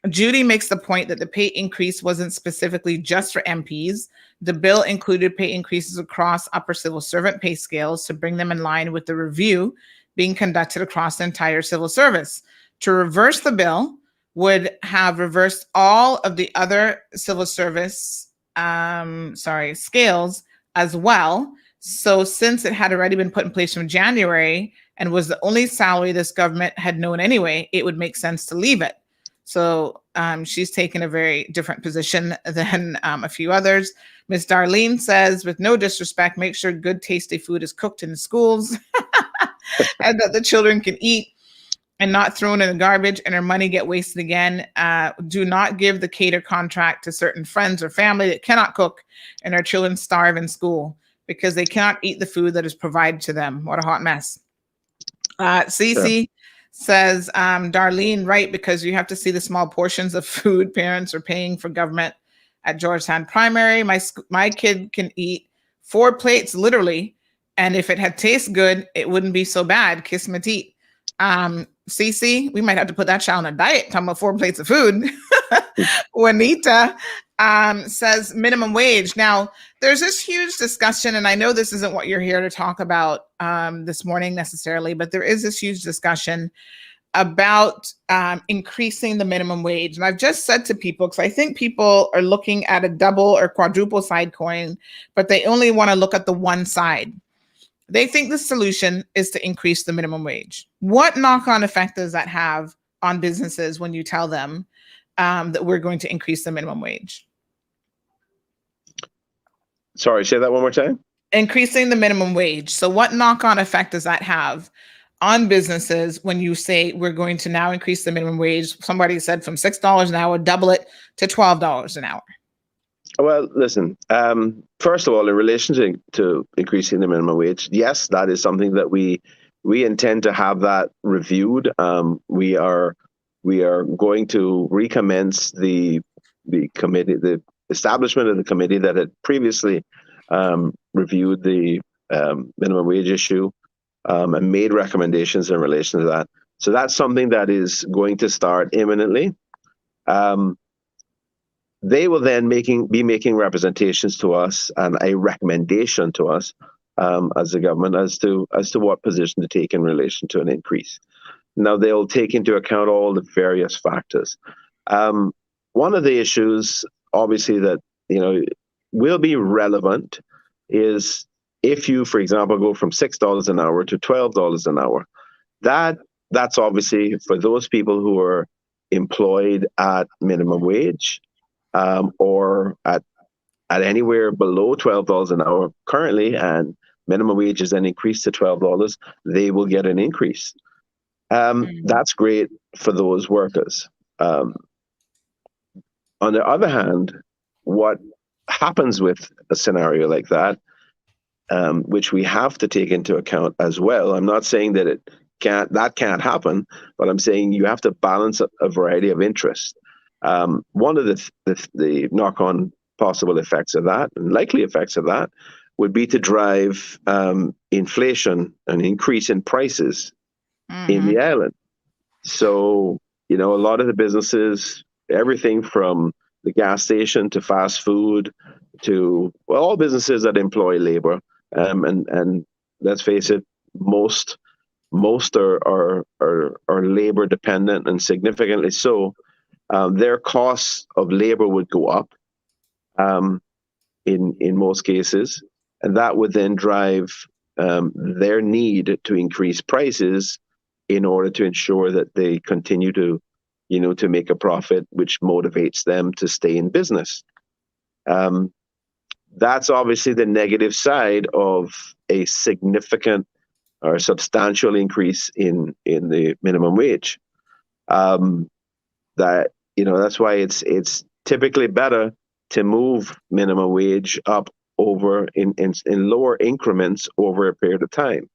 Judy makes the point that the pay increase wasn't specifically just for MPs. The bill included pay increases across upper civil servant pay scales to bring them in line with the review being conducted across the entire civil service. To reverse the bill would have reversed all of the other civil service scales as well. So since it had already been put in place from January and was the only salary this government had known anyway, it would make sense to leave it. So she's taken a very different position than a few others. Miss Darlene says, with no disrespect, make sure good, tasty food is cooked in the schools and that the children can eat and not thrown in the garbage and our money get wasted again. Do not give the cater contract to certain friends or family that cannot cook and our children starve in school because they cannot eat the food that is provided to them. What a hot mess. Cece says, Darlene, right, because you have to see the small portions of food parents are paying for government at Georgetown Primary. My kid can eat 4 plates, literally, and if it had tasted good, it wouldn't be so bad. Kiss my teeth. Cece, we might have to put that child on a diet, talking about 4 plates of food. Juanita says minimum wage. Now, there's this huge discussion, and I know this isn't what you're here to talk about this morning necessarily, but there is this huge discussion about increasing the minimum wage. And I've just said to people, because I think people are looking at a double or quadruple side coin, but they only want to look at the one side. They think the solution is to increase the minimum wage. What knock-on effect does that have on businesses when you tell them that we're going to increase the minimum wage? Sorry, say that one more time. Increasing the minimum wage. So what knock-on effect does that have on businesses when you say we're going to now increase the minimum wage? Somebody said from $6 an hour, double it to $12 an hour. Well, listen, first of all, in relation to increasing the minimum wage, yes, that is something that we intend to have that reviewed. We are going to recommence the committee, the establishment of the committee that had previously reviewed the minimum wage issue and made recommendations in relation to that. So that's something that is going to start imminently. They will then be making representations to us and a recommendation to us as the government as to what position to take in relation to an increase. Now, they'll take into account all the various factors. One of the issues, obviously, that will be relevant is if you, for example, go from $6 an hour to $12 an hour. That's obviously for those people who are employed at minimum wage. Or at anywhere below $12 an hour currently, and minimum wage is then increased to $12, they will get an increase. That's great for those workers. On the other hand, what happens with a scenario like that, which we have to take into account as well, I'm not saying that that can't happen, but I'm saying you have to balance a variety of interests. One of the knock-on possible effects of that, and likely effects of that, would be to drive inflation, an increase in prices in the island. So, a lot of the businesses, everything from the gas station to fast food to all businesses that employ labor, and let's face it, most are labor dependent, and significantly so. Their costs of labor would go up in most cases, and that would then drive their need to increase prices in order to ensure that they continue to make a profit, which motivates them to stay in business. That's obviously the negative side of a significant or substantial increase in the minimum wage. That's why it's typically better to move minimum wage up over in lower increments over a period of time,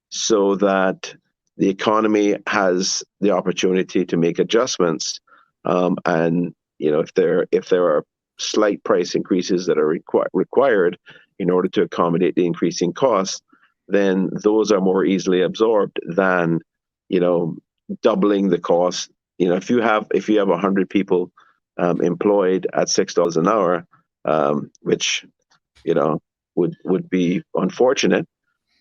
so that the economy has the opportunity to make adjustments. And if there are slight price increases that are required in order to accommodate the increasing costs, then those are more easily absorbed than doubling the cost. If you have 100 people employed at $6 an hour, which would be unfortunate,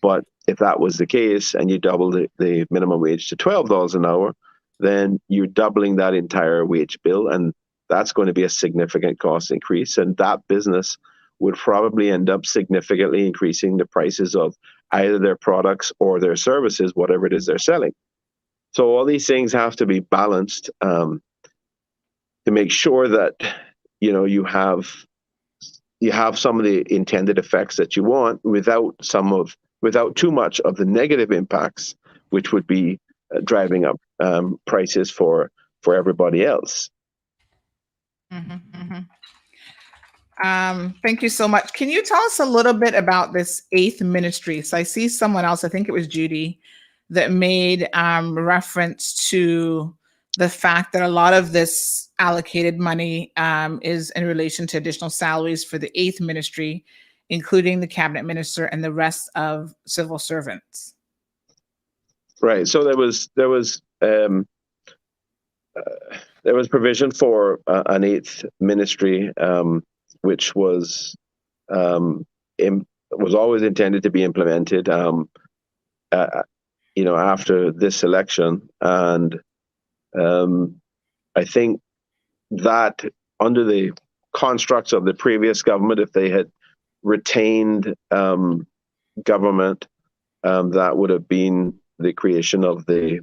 but if that was the case and you double the minimum wage to $12 an hour, then you're doubling that entire wage bill, and that's going to be a significant cost increase. And that business would probably end up significantly increasing the prices of either their products or their services, whatever it is they're selling. So all these things have to be balanced to make sure that you have some of the intended effects that you want without too much of the negative impacts, which would be driving up prices for everybody else. Thank you so much. Can you tell us a little bit about this eighth ministry? So I see someone else, I think it was Judy, that made reference to the fact that a lot of this allocated money is in relation to additional salaries for the eighth ministry, including the cabinet minister and the rest of civil servants. Right. So there was provision for an eighth ministry, which was always intended to be implemented, after this election, and I think that under the constructs of the previous government, if they had retained government, that would have been the creation of the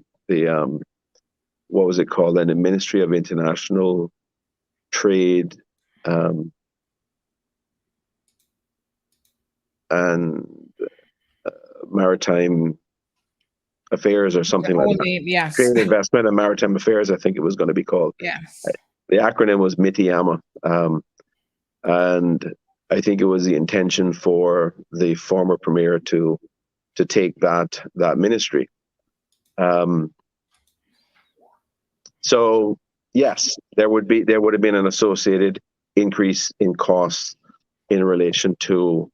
what was it called then? The Ministry of International Trade and Maritime Affairs or something like that. Yes. Trade, Investment and Maritime Affairs, I think it was going to be called. Yes. The acronym was MITIAMA. And I think it was the intention for the former premier to take that ministry. So yes, there would have been an associated increase in costs in relation to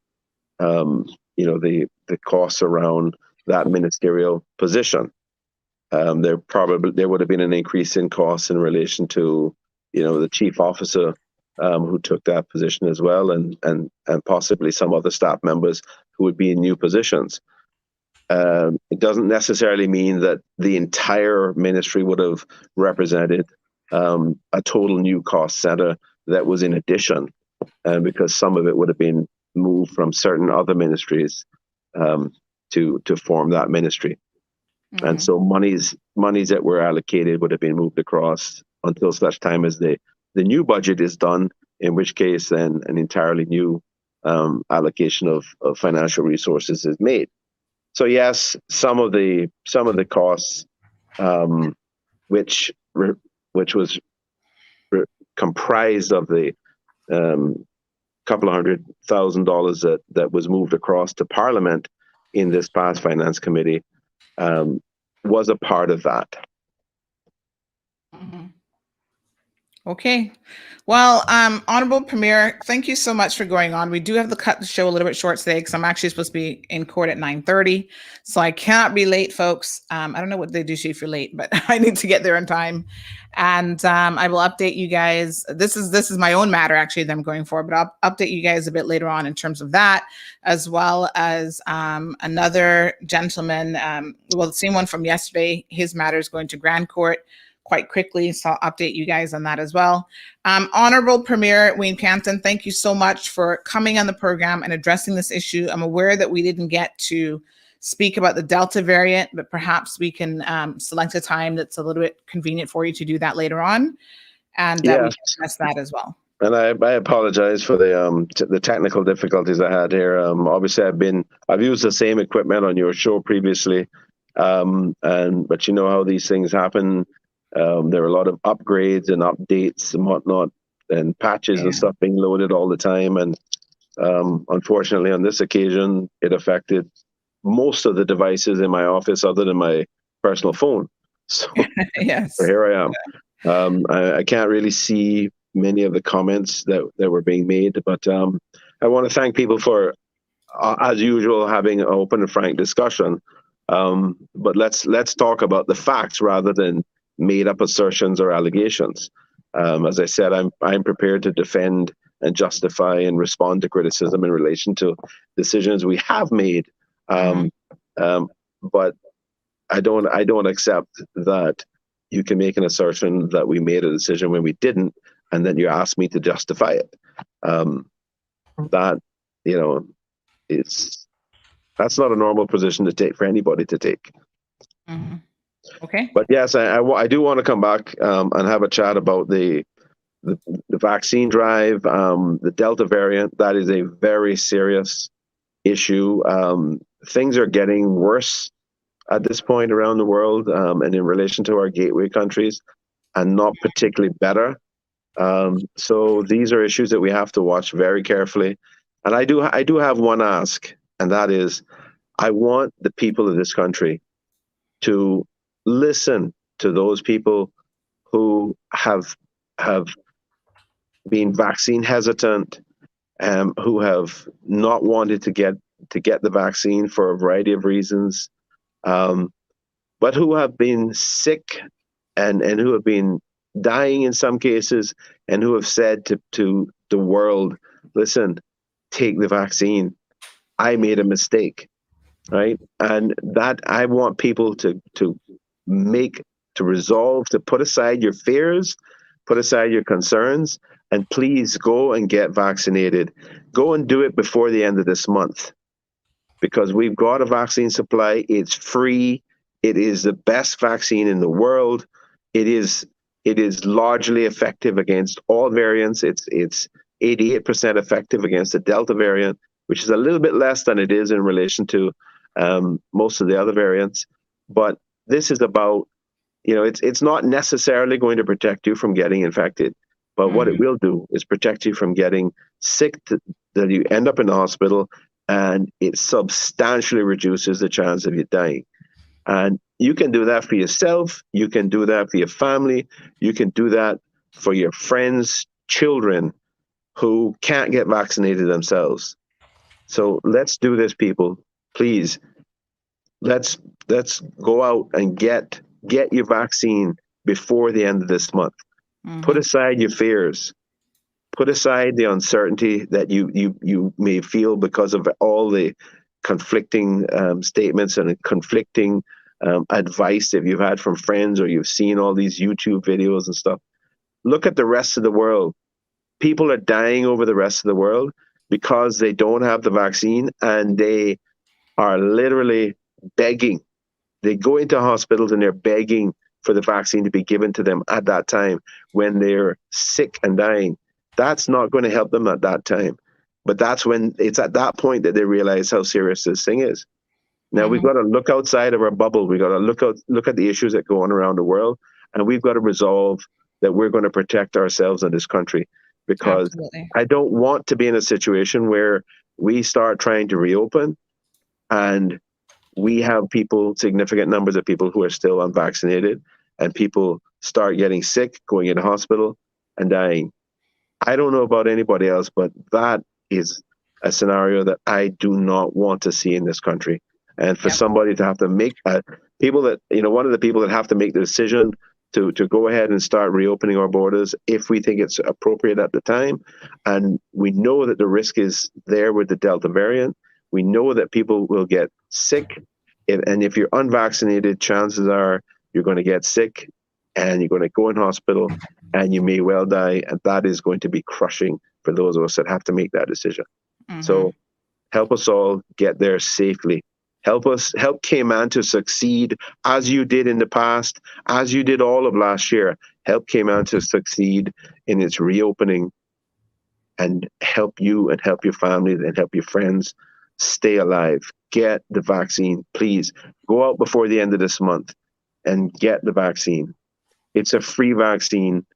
the costs around that ministerial position. There would have been an increase in costs in relation to the chief officer who took that position as well, and possibly some other staff members who would be in new positions. It doesn't necessarily mean that the entire ministry would have represented a total new cost center that was in addition, because some of it would have been moved from certain other ministries to form that ministry. Mm-hmm. And so monies that were allocated would have been moved across until such time as the new budget is done, in which case then an entirely new allocation of financial resources is made. So yes, some of the costs, which was comprised of the couple of $100,000 that was moved across to Parliament in this past Finance Committee, was a part of that. Mm-hmm. Okay. Well, Honorable Premier, thank you so much for going on. We do have to cut the show a little bit short today because I'm actually supposed to be in court at 9:30. So I cannot be late, folks. I don't know what they do to you if you're late, but I need to get there on time. And I will update you guys. This is my own matter, actually, that I'm going for, but I'll update you guys a bit later on in terms of that, as well as another gentleman, the same one from yesterday. His matter is going to Grand Court quite quickly, so I'll update you guys on that as well. Honorable Premier Wayne Panton, thank you so much for coming on the program and addressing this issue. I'm aware that we didn't get to speak about the Delta variant, but perhaps we can select a time that's a little bit convenient for you to do that later on, and we can address that as well. And I apologize for the technical difficulties I had here. Obviously, I've used the same equipment on your show previously, but you know how these things happen. There are a lot of upgrades and updates and whatnot, and patches and stuff being loaded all the time. And unfortunately, on this occasion, it affected most of the devices in my office other than my personal phone. So, yes. So here I am. I can't really see many of the comments that were being made, but I want to thank people for, as usual, having an open and frank discussion. But let's talk about the facts rather than made up assertions or allegations. As I said, I'm prepared to defend and justify and respond to criticism in relation to decisions we have made. But I don't accept that you can make an assertion that we made a decision when we didn't, and then you ask me to justify it. That, you know, that's not a normal position to take for anybody to take. Mm-hmm. Okay. But yes, I do want to come back and have a chat about the vaccine drive, the Delta variant. That is a very serious issue. Things are getting worse at this point around the world, and in relation to our gateway countries, and not particularly better. So these are issues that we have to watch very carefully. And I do have one ask, and that is, I want the people of this country to listen to those people who have been vaccine hesitant, who have not wanted to get the vaccine for a variety of reasons, but who have been sick and who have been dying in some cases, and who have said to the world, listen, take the vaccine. I made a mistake, right? And that I want people to resolve, to put aside your fears, put aside your concerns, and please go and get vaccinated. Go and do it before the end of this month, because we've got a vaccine supply. It's free. It is the best vaccine in the world. It is largely effective against all variants. It's 88% effective against the Delta variant, which is a little bit less than it is in relation to most of the other variants. But this is about, you know, it's not necessarily going to protect you from getting infected, but what it will do is protect you from getting sick, that you end up in the hospital, and it substantially reduces the chance of you dying. And you can do that for yourself. You can do that for your family. You can do that for your friends, children who can't get vaccinated themselves. So let's do this, people. Please, let's go out and get your vaccine before the end of this month. Put aside your fears. Put aside the uncertainty that you may feel because of all the conflicting statements and conflicting advice that you've had from friends, or you've seen all these YouTube videos and stuff. Look at the rest of the world. People are dying over the rest of the world because they don't have the vaccine, and they are literally begging. They go into hospitals and they're begging for the vaccine to be given to them at that time when they're sick and dying. That's not going to help them at that time. But that's when it's at that point that they realize how serious this thing is. Now, we've got to look outside of our bubble. We've got to look at the issues that go on around the world, and we've got to resolve that we're going to protect ourselves in this country, because I don't want to be in a situation where we start trying to reopen and we have people, significant numbers of people who are still unvaccinated, and people start getting sick, going into hospital and dying. I don't know about anybody else, but that is a scenario that I do not want to see in this country. And for somebody to have to make people that, you know, one of the people that have to make the decision to go ahead and start reopening our borders if we think it's appropriate at the time. And we know that the risk is there with the Delta variant. We know that people will get sick. And if you're unvaccinated, chances are you're going to get sick and you're going to go in hospital and you may well die. And that is going to be crushing for those of us that have to make that decision. So help us all get there safely. Help Cayman to succeed as you did in the past, as you did all of last year. Help Cayman to succeed in its reopening, and help you and help your family and help your friends stay alive. Get the vaccine, please. Go out before the end of this month and get the vaccine. It's a free vaccine.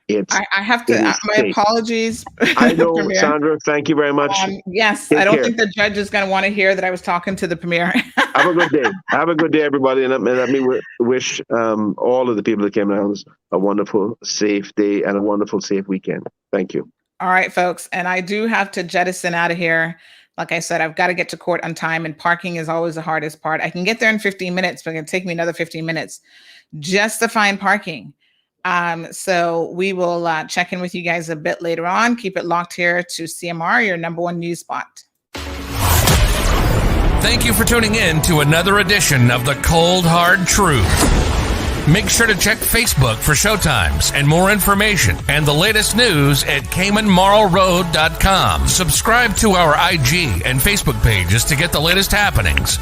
I have to, my apologies. I know, Sandra, thank you very much. Yes, I don't think the judge is going to want to hear that I was talking to the premier. Have a good day. Have a good day, everybody. And let me wish all of the people that came down a wonderful, safe day and a wonderful, safe weekend. Thank you. All right, folks. And I do have to jettison out of here. Like I said, I've got to get to court on time, and parking is always the hardest part. I can get there in 15 minutes, but it's going to take me another 15 minutes just to find parking. So we will check in with you guys a bit later on. Keep it locked here to CMR, your #1 news spot. Thank you for tuning in to another edition of The Cold Hard Truth. Make sure to check Facebook for showtimes and more information and the latest news at CaymanMarlRoad.com. Subscribe to our IG and Facebook pages to get the latest happenings.